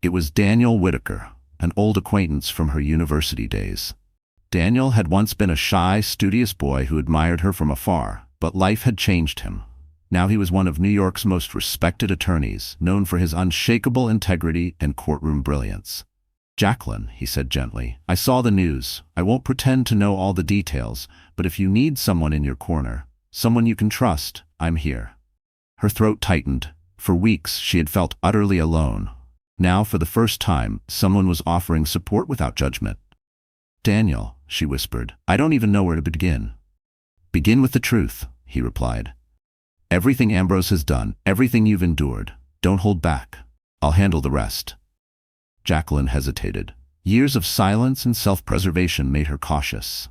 [SPEAKER 1] It was Daniel Whitaker, an old acquaintance from her university days. Daniel had once been a shy, studious boy who admired her from afar, but life had changed him. Now he was one of New York's most respected attorneys, known for his unshakable integrity and courtroom brilliance. "Jacqueline," he said gently, "I saw the news. I won't pretend to know all the details, but if you need someone in your corner, someone you can trust, I'm here." Her throat tightened. For weeks, she had felt utterly alone. Now, for the first time, someone was offering support without judgment. "Daniel," she whispered, "I don't even know where to begin." "Begin with the truth," he replied. "Everything Ambrose has done, everything you've endured. Don't hold back. I'll handle the rest." Jacqueline hesitated. Years of silence and self-preservation made her cautious.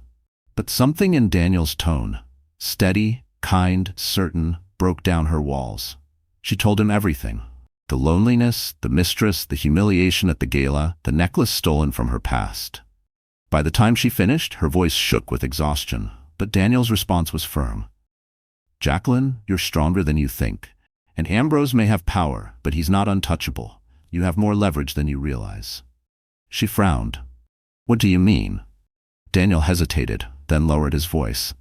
[SPEAKER 1] But something in Daniel's tone, steady, kind, certain, broke down her walls. She told him everything. The loneliness, the mistress, the humiliation at the gala, the necklace stolen from her past. By the time she finished, her voice shook with exhaustion, but Daniel's response was firm. "Jacqueline, you're stronger than you think. And Ambrose may have power, but he's not untouchable. You have more leverage than you realize." She frowned. "What do you mean?" Daniel hesitated, then lowered his voice.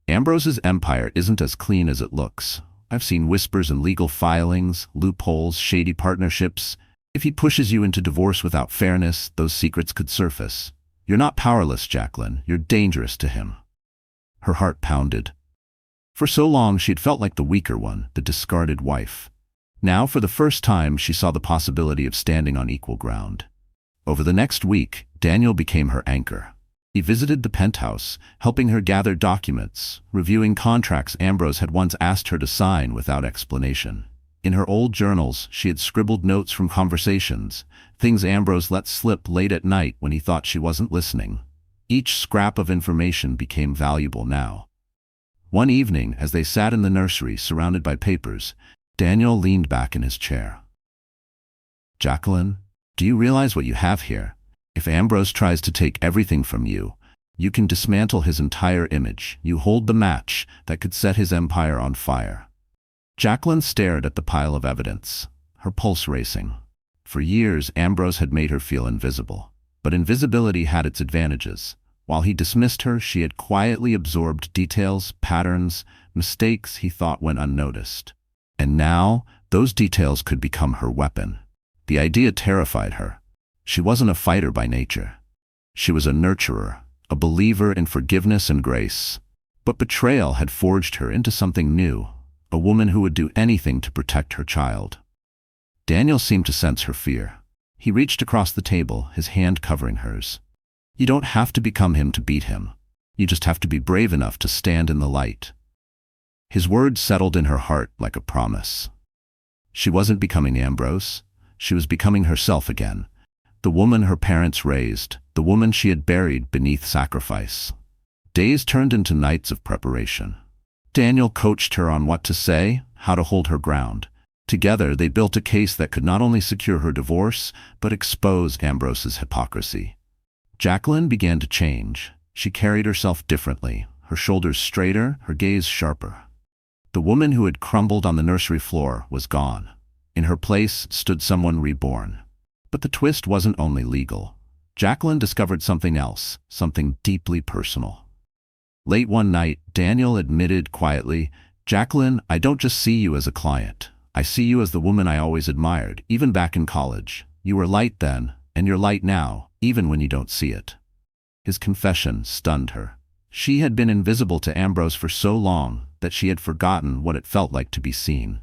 [SPEAKER 1] "Ambrose's empire isn't as clean as it looks. I've seen whispers and legal filings, loopholes, shady partnerships. If he pushes you into divorce without fairness, those secrets could surface. You're not powerless, Jacqueline. You're dangerous to him." Her heart pounded. For so long, she had felt like the weaker one, the discarded wife. Now, for the first time, she saw the possibility of standing on equal ground. Over the next week, Daniel became her anchor. He visited the penthouse, helping her gather documents, reviewing contracts Ambrose had once asked her to sign without explanation. In her old journals, she had scribbled notes from conversations, things Ambrose let slip late at night when he thought she wasn't listening. Each scrap of information became valuable now. One evening, as they sat in the nursery surrounded by papers, Daniel leaned back in his chair. "Jacqueline, do you realize what you have here? If Ambrose tries to take everything from you, you can dismantle his entire image. You hold the match that could set his empire on fire." Jacqueline stared at the pile of evidence, her pulse racing. For years, Ambrose had made her feel invisible. But invisibility had its advantages. While he dismissed her, she had quietly absorbed details, patterns, mistakes he thought went unnoticed. And now, those details could become her weapon. The idea terrified her. She wasn't a fighter by nature. She was a nurturer, a believer in forgiveness and grace. But betrayal had forged her into something new, a woman who would do anything to protect her child. Daniel seemed to sense her fear. He reached across the table, his hand covering hers. "You don't have to become him to beat him. You just have to be brave enough to stand in the light." His words settled in her heart like a promise. She wasn't becoming Ambrose. She was becoming herself again. The woman her parents raised, the woman she had buried beneath sacrifice. Days turned into nights of preparation. Daniel coached her on what to say, how to hold her ground. Together, they built a case that could not only secure her divorce, but expose Ambrose's hypocrisy. Jacqueline began to change. She carried herself differently, her shoulders straighter, her gaze sharper. The woman who had crumbled on the nursery floor was gone. In her place stood someone reborn. But the twist wasn't only legal. Jacqueline discovered something else, something deeply personal. Late one night, Daniel admitted quietly, "Jacqueline, I don't just see you as a client. I see you as the woman I always admired, even back in college. You were light then, and you're light now, even when you don't see it." His confession stunned her. She had been invisible to Ambrose for so long that she had forgotten what it felt like to be seen.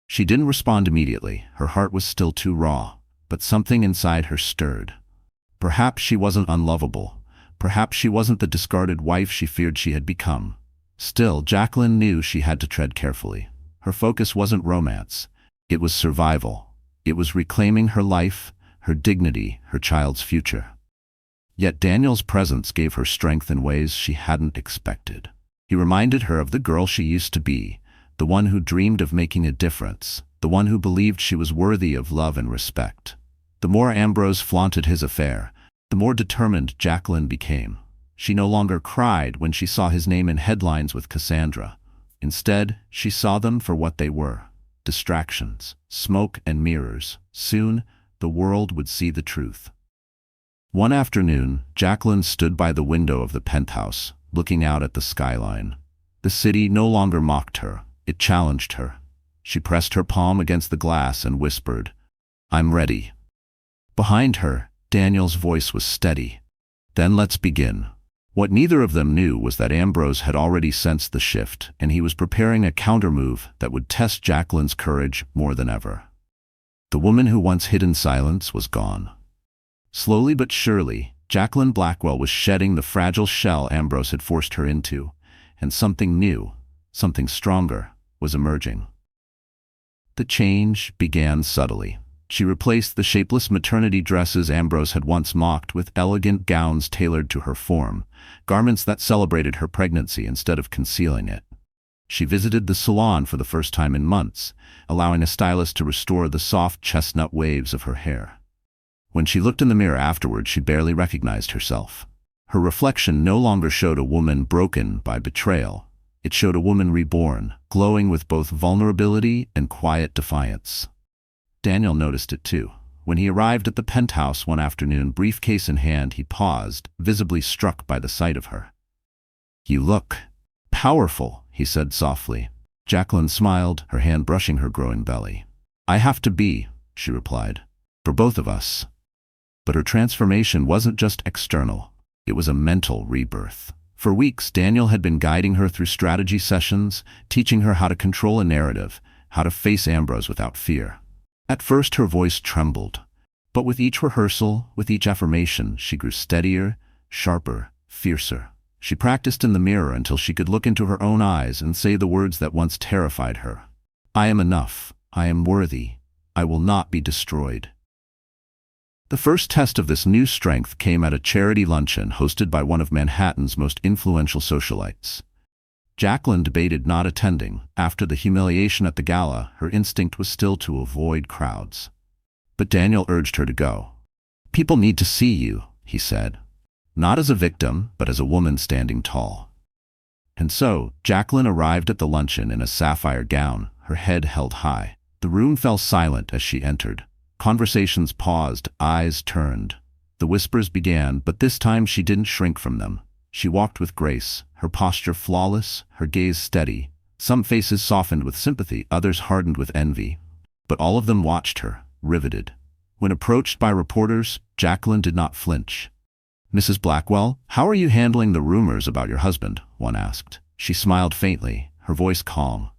[SPEAKER 1] She didn't respond immediately. Her heart was still too raw, but something inside her stirred. Perhaps she wasn't unlovable. Perhaps she wasn't the discarded wife she feared she had become. Still, Jacqueline knew she had to tread carefully. Her focus wasn't romance. It was survival. It was reclaiming her life, her dignity, her child's future. Yet Daniel's presence gave her strength in ways she hadn't expected. He reminded her of the girl she used to be, the one who dreamed of making a difference, the one who believed she was worthy of love and respect. The more Ambrose flaunted his affair, the more determined Jacqueline became. She no longer cried when she saw his name in headlines with Cassandra. Instead, she saw them for what they were: distractions, smoke and mirrors. Soon, the world would see the truth. One afternoon, Jacqueline stood by the window of the penthouse, looking out at the skyline. The city no longer mocked her. It challenged her. She pressed her palm against the glass and whispered, "I'm ready." Behind her, Daniel's voice was steady. "Then let's begin. What neither of them knew was that Ambrose had already sensed the shift, and he was preparing a countermove that would test Jacqueline's courage more than ever. The woman who once hid in silence was gone. Slowly but surely, Jacqueline Blackwell was shedding the fragile shell Ambrose had forced her into, and something new, something stronger, was emerging. The change began subtly. She replaced the shapeless maternity dresses Ambrose had once mocked with elegant gowns tailored to her form, garments that celebrated her pregnancy instead of concealing it. She visited the salon for the first time in months, allowing a stylist to restore the soft chestnut waves of her hair. When she looked in the mirror afterward, she barely recognized herself. Her reflection no longer showed a woman broken by betrayal. It showed a woman reborn, glowing with both vulnerability and quiet defiance. Daniel noticed it too. When he arrived at the penthouse one afternoon, briefcase in hand, he paused, visibly struck by the sight of her. "You look powerful," he said softly. Jacqueline smiled, her hand brushing her growing belly. "I have to be," she replied, "for both of us." But her transformation wasn't just external. It was a mental rebirth. For weeks, Daniel had been guiding her through strategy sessions, teaching her how to control a narrative, how to face Ambrose without fear. At first her voice trembled, but with each rehearsal, with each affirmation, she grew steadier, sharper, fiercer. She practiced in the mirror until she could look into her own eyes and say the words that once terrified her. "I am enough. I am worthy. I will not be destroyed." The first test of this new strength came at a charity luncheon hosted by one of Manhattan's most influential socialites. Jacqueline debated not attending. After the humiliation at the gala, her instinct was still to avoid crowds. But Daniel urged her to go. "People need to see you," he said. "Not as a victim, but as a woman standing tall." And so, Jacqueline arrived at the luncheon in a sapphire gown, her head held high. The room fell silent as she entered. Conversations paused, eyes turned. The whispers began, but this time she didn't shrink from them. She walked with grace, her posture flawless, her gaze steady. Some faces softened with sympathy, others hardened with envy. But all of them watched her, riveted. When approached by reporters, Jacqueline did not flinch. "Mrs. Blackwell, how are you handling the rumors about your husband?" one asked. She smiled faintly, her voice calm.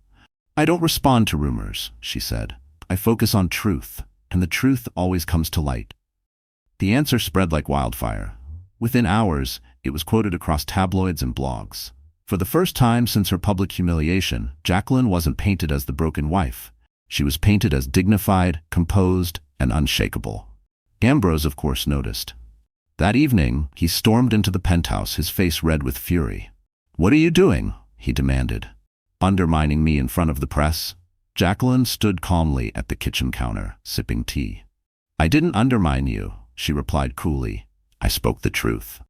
[SPEAKER 1] "I don't respond to rumors," she said. "I focus on truth, and the truth always comes to light." The answer spread like wildfire. Within hours, it was quoted across tabloids and blogs. For the first time since her public humiliation, Jacqueline wasn't painted as the broken wife. She was painted as dignified, composed, and unshakable. Ambrose, of course, noticed. That evening, he stormed into the penthouse, his face red with fury. "What are you doing?" he demanded. "Undermining me in front of the press?" Jacqueline stood calmly at the kitchen counter, sipping tea. "I didn't undermine you," she replied coolly. "I spoke the truth."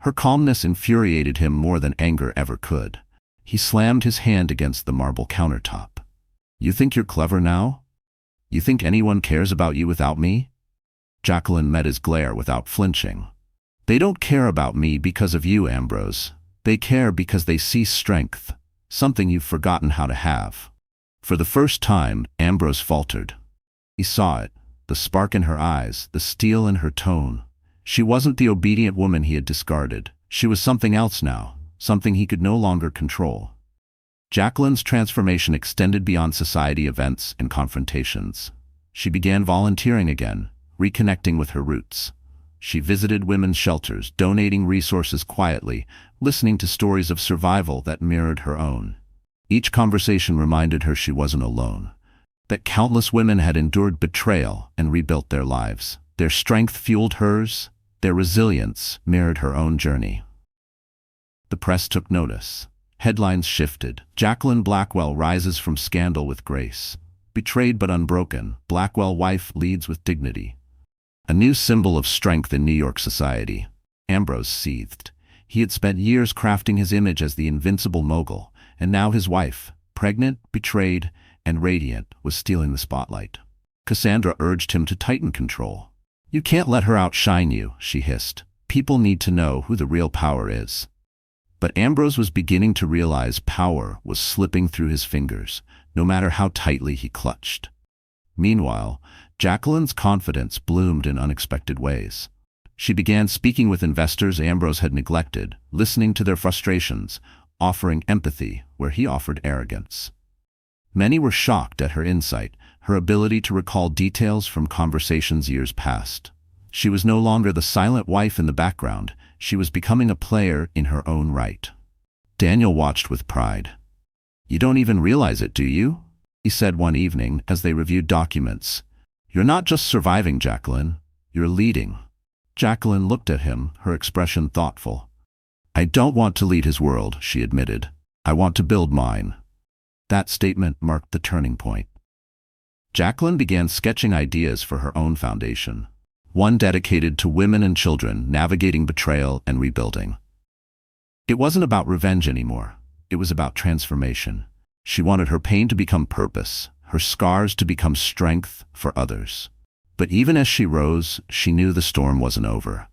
[SPEAKER 1] Her calmness infuriated him more than anger ever could. He slammed his hand against the marble countertop. "You think you're clever now? You think anyone cares about you without me?" Jacqueline met his glare without flinching. "They don't care about me because of you, Ambrose. They care because they see strength, something you've forgotten how to have." For the first time, Ambrose faltered. He saw it, the spark in her eyes, the steel in her tone. She wasn't the obedient woman he had discarded. She was something else now, something he could no longer control. Jacqueline's transformation extended beyond society events and confrontations. She began volunteering again, reconnecting with her roots. She visited women's shelters, donating resources quietly, listening to stories of survival that mirrored her own. Each conversation reminded her she wasn't alone, that countless women had endured betrayal and rebuilt their lives. Their strength fueled hers, their resilience mirrored her own journey. The press took notice. Headlines shifted. Jacqueline Blackwell rises from scandal with grace. Betrayed but unbroken, Blackwell wife leads with dignity. A new symbol of strength in New York society. Ambrose seethed. He had spent years crafting his image as the invincible mogul, and now his wife, pregnant, betrayed, and radiant, was stealing the spotlight. Cassandra urged him to tighten control. "You can't let her outshine you," she hissed. "People need to know who the real power is." But Ambrose was beginning to realize power was slipping through his fingers, no matter how tightly he clutched. Meanwhile, Jacqueline's confidence bloomed in unexpected ways. She began speaking with investors Ambrose had neglected, listening to their frustrations, offering empathy where he offered arrogance. Many were shocked at her insight, her ability to recall details from conversations years past. She was no longer the silent wife in the background, she was becoming a player in her own right. Daniel watched with pride. "You don't even realize it, do you?" he said one evening as they reviewed documents. "You're not just surviving, Jacqueline, you're leading." Jacqueline looked at him, her expression thoughtful. "I don't want to lead his world," she admitted. "I want to build mine." That statement marked the turning point. Jacqueline began sketching ideas for her own foundation, one dedicated to women and children navigating betrayal and rebuilding. It wasn't about revenge anymore. It was about transformation. She wanted her pain to become purpose, her scars to become strength for others. But even as she rose, she knew the storm wasn't over.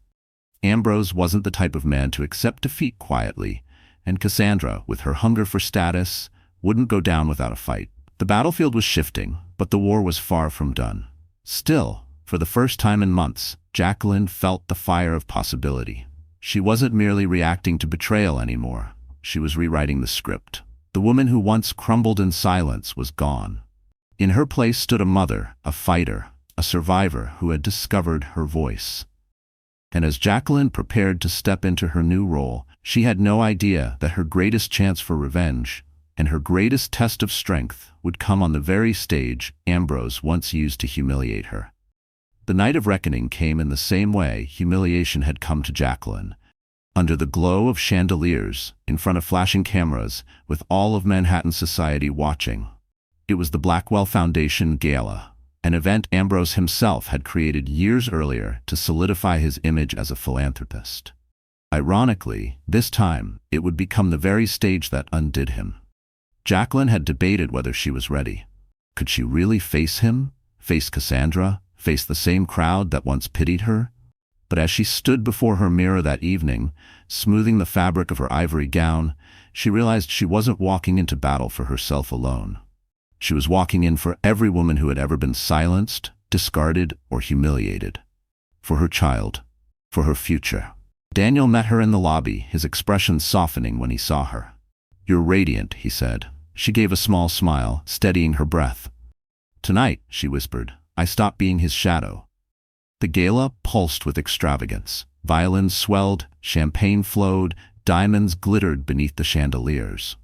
[SPEAKER 1] Ambrose wasn't the type of man to accept defeat quietly, and Cassandra, with her hunger for status, wouldn't go down without a fight. The battlefield was shifting, but the war was far from done. Still, for the first time in months, Jacqueline felt the fire of possibility. She wasn't merely reacting to betrayal anymore. She was rewriting the script. The woman who once crumbled in silence was gone. In her place stood a mother, a fighter, a survivor who had discovered her voice. And as Jacqueline prepared to step into her new role, she had no idea that her greatest chance for revenge and her greatest test of strength would come on the very stage Ambrose once used to humiliate her. The night of reckoning came in the same way humiliation had come to Jacqueline. Under the glow of chandeliers, in front of flashing cameras, with all of Manhattan society watching. It was the Blackwell Foundation Gala, an event Ambrose himself had created years earlier to solidify his image as a philanthropist. Ironically, this time, it would become the very stage that undid him. Jacqueline had debated whether she was ready. Could she really face him? Face Cassandra? Face the same crowd that once pitied her? But as she stood before her mirror that evening, smoothing the fabric of her ivory gown, she realized she wasn't walking into battle for herself alone. She was walking in for every woman who had ever been silenced, discarded, or humiliated. For her child. For her future. Daniel met her in the lobby, his expression softening when he saw her. "You're radiant," he said. She gave a small smile, steadying her breath. "Tonight," she whispered, "I stopped being his shadow." The gala pulsed with extravagance. Violins swelled, champagne flowed, diamonds glittered beneath the chandeliers.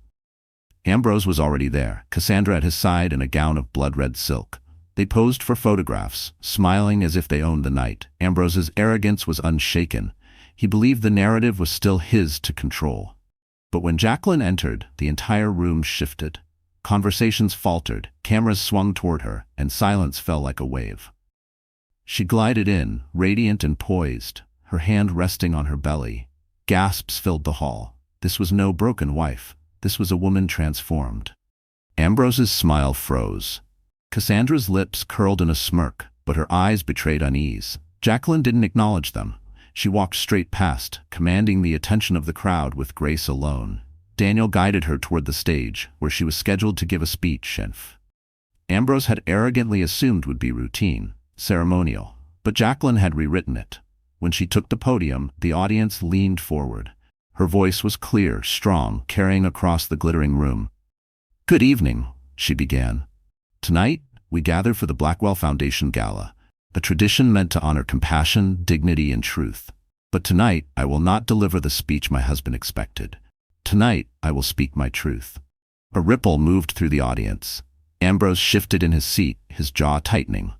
[SPEAKER 1] Ambrose was already there, Cassandra at his side in a gown of blood-red silk. They posed for photographs, smiling as if they owned the night. Ambrose's arrogance was unshaken. He believed the narrative was still his to control. But when Jacqueline entered, the entire room shifted. Conversations faltered, cameras swung toward her, and silence fell like a wave. She glided in, radiant and poised, her hand resting on her belly. Gasps filled the hall. This was no broken wife. This was a woman transformed. Ambrose's smile froze. Cassandra's lips curled in a smirk, but her eyes betrayed unease. Jacqueline didn't acknowledge them. She walked straight past, commanding the attention of the crowd with grace alone. Daniel guided her toward the stage, where she was scheduled to give a speech Ambrose had arrogantly assumed would be routine, ceremonial. But Jacqueline had rewritten it. When she took the podium, the audience leaned forward. Her voice was clear, strong, carrying across the glittering room. "Good evening," she began. "Tonight, we gather for the Blackwell Foundation Gala, a tradition meant to honor compassion, dignity, and truth. But tonight, I will not deliver the speech my husband expected. Tonight, I will speak my truth." A ripple moved through the audience. Ambrose shifted in his seat, his jaw tightening.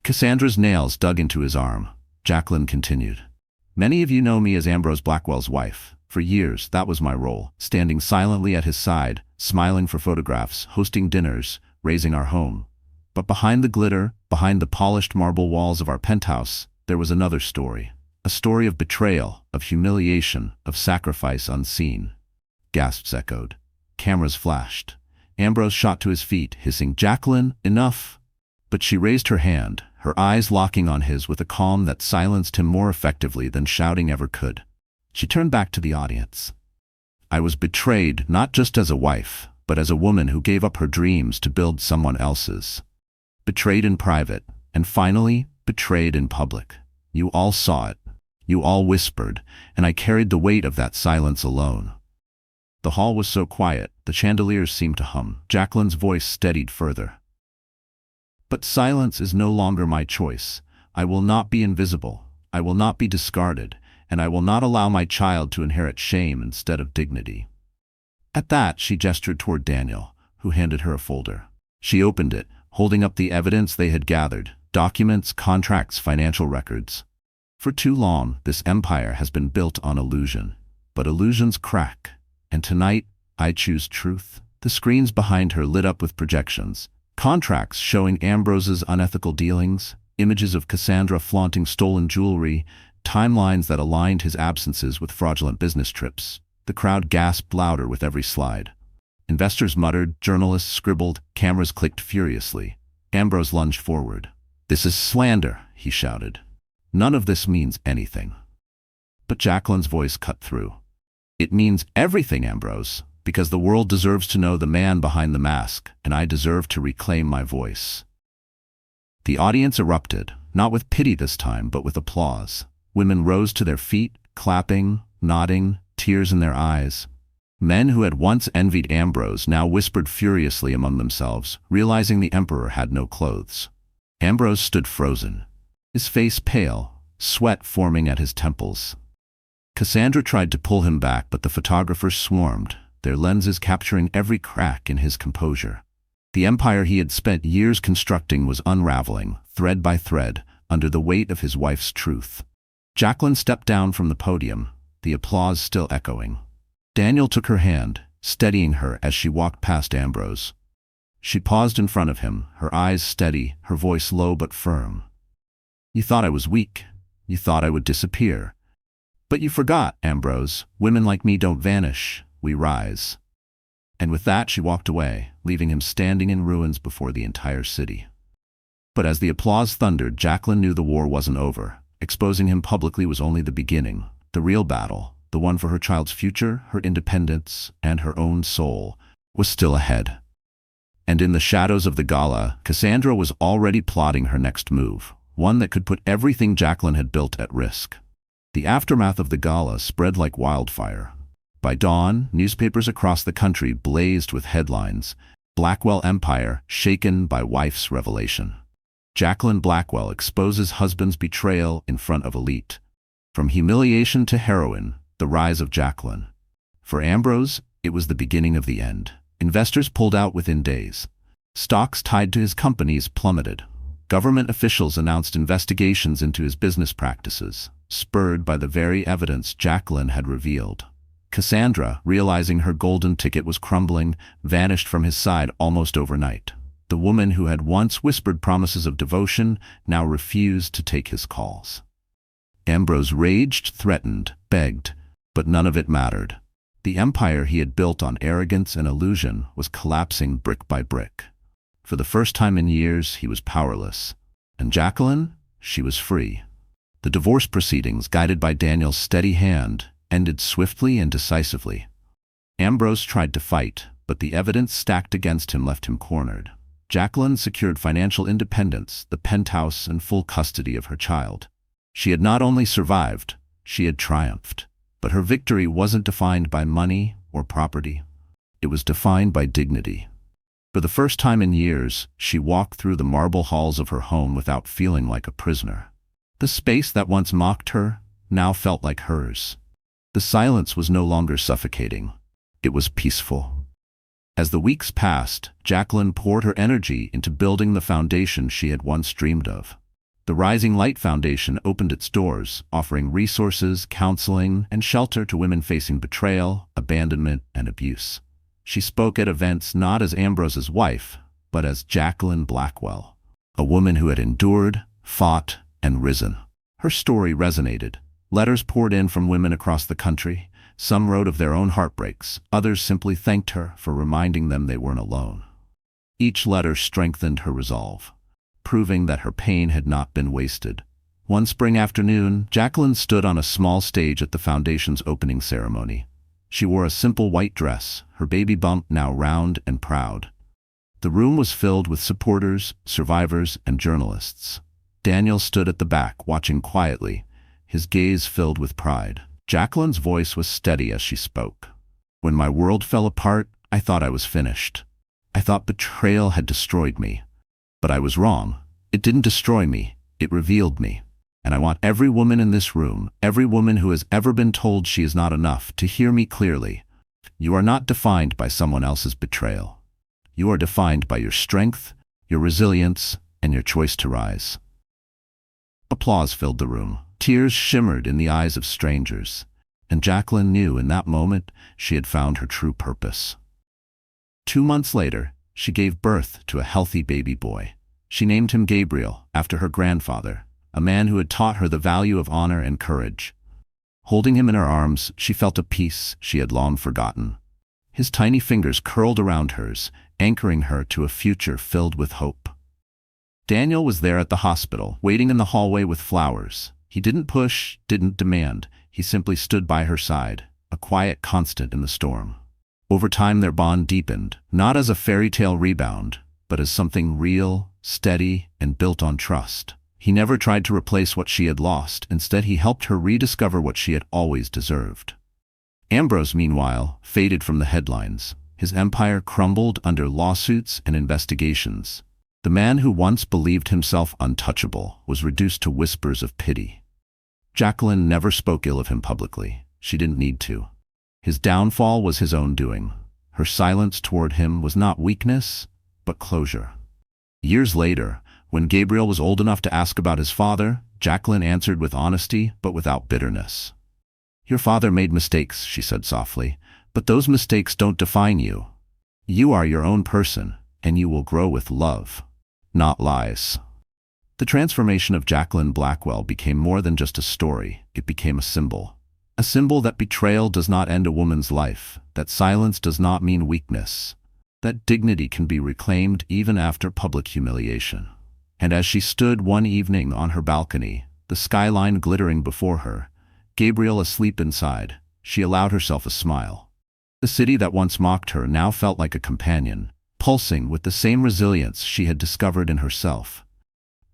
[SPEAKER 1] Cassandra's nails dug into his arm. Jacqueline continued. "Many of you know me as Ambrose Blackwell's wife. For years, that was my role, standing silently at his side, smiling for photographs, hosting dinners, raising our home. But behind the glitter, behind the polished marble walls of our penthouse, there was another story. A story of betrayal, of humiliation, of sacrifice unseen." Gasps echoed. Cameras flashed. Ambrose shot to his feet, hissing, "Jacqueline, enough!" But she raised her hand, her eyes locking on his with a calm that silenced him more effectively than shouting ever could. She turned back to the audience. "I was betrayed not just as a wife, but as a woman who gave up her dreams to build someone else's. Betrayed in private, and finally, betrayed in public. You all saw it. You all whispered, and I carried the weight of that silence alone. The hall was so quiet, the chandeliers seemed to hum. Jacqueline's voice steadied further. But silence is no longer my choice. I will not be invisible. I will not be discarded, and I will not allow my child to inherit shame instead of dignity. At that, she gestured toward Daniel, who handed her a folder. She opened it, holding up the evidence they had gathered: documents, contracts, financial records. For too long, this empire has been built on illusion. But illusions crack. And tonight, I choose truth. The screens behind her lit up with projections. Contracts showing Ambrose's unethical dealings, images of Cassandra flaunting stolen jewelry, timelines that aligned his absences with fraudulent business trips. The crowd gasped louder with every slide. Investors muttered, journalists scribbled, cameras clicked furiously. Ambrose lunged forward. "This is slander," he shouted. "None of this means anything." But Jacqueline's voice cut through. "It means everything, Ambrose, because the world deserves to know the man behind the mask, and I deserve to reclaim my voice." The audience erupted, not with pity this time, but with applause. Women rose to their feet, clapping, nodding, tears in their eyes. Men who had once envied Ambrose now whispered furiously among themselves, realizing the emperor had no clothes. Ambrose stood frozen, his face pale, sweat forming at his temples. Cassandra tried to pull him back, but the photographers swarmed, their lenses capturing every crack in his composure. The empire he had spent years constructing was unraveling, thread by thread, under the weight of his wife's truth. Jacqueline stepped down from the podium, the applause still echoing. Daniel took her hand, steadying her as she walked past Ambrose. She paused in front of him, her eyes steady, her voice low but firm. "You thought I was weak. You thought I would disappear. But you forgot, Ambrose. Women like me don't vanish. We rise." And with that she walked away, leaving him standing in ruins before the entire city. But as the applause thundered, Jacqueline knew the war wasn't over. Exposing him publicly was only the beginning. The real battle, the one for her child's future, her independence, and her own soul, was still ahead. And in the shadows of the gala, Cassandra was already plotting her next move, one that could put everything Jacqueline had built at risk. The aftermath of the gala spread like wildfire. By dawn, newspapers across the country blazed with headlines: "Blackwell Empire shaken by wife's revelation." Jacqueline Blackwell exposes husband's betrayal in front of elite. From humiliation to heroine, the rise of Jacqueline. For Ambrose, it was the beginning of the end. Investors pulled out within days. Stocks tied to his companies plummeted. Government officials announced investigations into his business practices, spurred by the very evidence Jacqueline had revealed. Cassandra, realizing her golden ticket was crumbling, vanished from his side almost overnight. The woman who had once whispered promises of devotion now refused to take his calls. Ambrose raged, threatened, begged, but none of it mattered. The empire he had built on arrogance and illusion was collapsing brick by brick. For the first time in years, he was powerless. And Jacqueline? She was free. The divorce proceedings, guided by Daniel's steady hand, ended swiftly and decisively. Ambrose tried to fight, but the evidence stacked against him left him cornered. Jacqueline secured financial independence, the penthouse, and full custody of her child. She had not only survived, she had triumphed. But her victory wasn't defined by money or property. It was defined by dignity. For the first time in years, she walked through the marble halls of her home without feeling like a prisoner. The space that once mocked her now felt like hers. The silence was no longer suffocating. It was peaceful. As the weeks passed, Jacqueline poured her energy into building the foundation she had once dreamed of. The Rising Light Foundation opened its doors, offering resources, counseling, and shelter to women facing betrayal, abandonment, and abuse. She spoke at events not as Ambrose's wife, but as Jacqueline Blackwell, a woman who had endured, fought, and risen. Her story resonated. Letters poured in from women across the country. Some wrote of their own heartbreaks. Others simply thanked her for reminding them they weren't alone. Each letter strengthened her resolve, proving that her pain had not been wasted. One spring afternoon, Jacqueline stood on a small stage at the foundation's opening ceremony. She wore a simple white dress, her baby bump now round and proud. The room was filled with supporters, survivors, and journalists. Daniel stood at the back, watching quietly, his gaze filled with pride. Jacqueline's voice was steady as she spoke. When my world fell apart, I thought I was finished. I thought betrayal had destroyed me. But I was wrong. It didn't destroy me, it revealed me. And I want every woman in this room, every woman who has ever been told she is not enough, to hear me clearly. You are not defined by someone else's betrayal. You are defined by your strength, your resilience, and your choice to rise. Applause filled the room. Tears shimmered in the eyes of strangers. And Jacqueline knew in that moment she had found her true purpose. 2 months later, she gave birth to a healthy baby boy. She named him Gabriel, after her grandfather, a man who had taught her the value of honor and courage. Holding him in her arms, she felt a peace she had long forgotten. His tiny fingers curled around hers, anchoring her to a future filled with hope. Daniel was there at the hospital, waiting in the hallway with flowers. He didn't push, didn't demand. He simply stood by her side, a quiet constant in the storm. Over time their bond deepened, not as a fairy tale rebound, but as something real, steady, and built on trust. He never tried to replace what she had lost. Instead, he helped her rediscover what she had always deserved. Ambrose, meanwhile, faded from the headlines. His empire crumbled under lawsuits and investigations. The man who once believed himself untouchable was reduced to whispers of pity. Jacqueline never spoke ill of him publicly. She didn't need to. His downfall was his own doing. Her silence toward him was not weakness, but closure. Years later, when Gabriel was old enough to ask about his father, Jacqueline answered with honesty, but without bitterness. "Your father made mistakes," she said softly, "but those mistakes don't define you. You are your own person, and you will grow with love, not lies." The transformation of Jacqueline Blackwell became more than just a story. It became a symbol. A symbol that betrayal does not end a woman's life, that silence does not mean weakness, that dignity can be reclaimed even after public humiliation. And as she stood one evening on her balcony, the skyline glittering before her, Gabriel asleep inside, she allowed herself a smile. The city that once mocked her now felt like a companion, pulsing with the same resilience she had discovered in herself.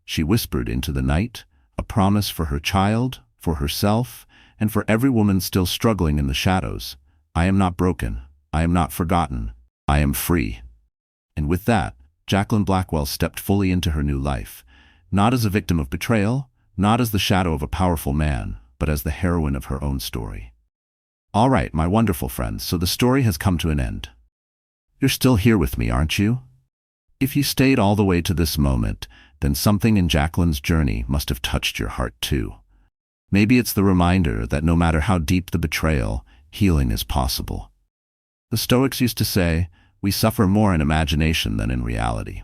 [SPEAKER 1] She whispered into the night, a promise for her child, for herself, and for every woman still struggling in the shadows. "I am not broken. I am not forgotten. I am free." And with that, Jacqueline Blackwell stepped fully into her new life, not as a victim of betrayal, not as the shadow of a powerful man, but as the heroine of her own story. All right, my wonderful friends, so the story has come to an end. You're still here with me, aren't you? If you stayed all the way to this moment, then something in Jacqueline's journey must have touched your heart too. Maybe it's the reminder that no matter how deep the betrayal, healing is possible. The Stoics used to say, "We suffer more in imagination than in reality."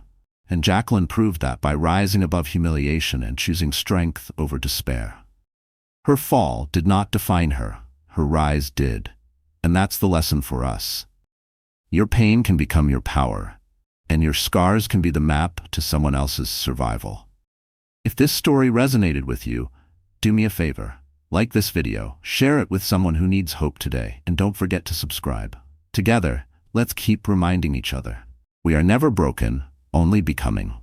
[SPEAKER 1] And Jacqueline proved that by rising above humiliation and choosing strength over despair. Her fall did not define her. Her rise did. And that's the lesson for us. Your pain can become your power, and your scars can be the map to someone else's survival. If this story resonated with you, do me a favor. Like this video, share it with someone who needs hope today, and don't forget to subscribe. Together, let's keep reminding each other. We are never broken, only becoming.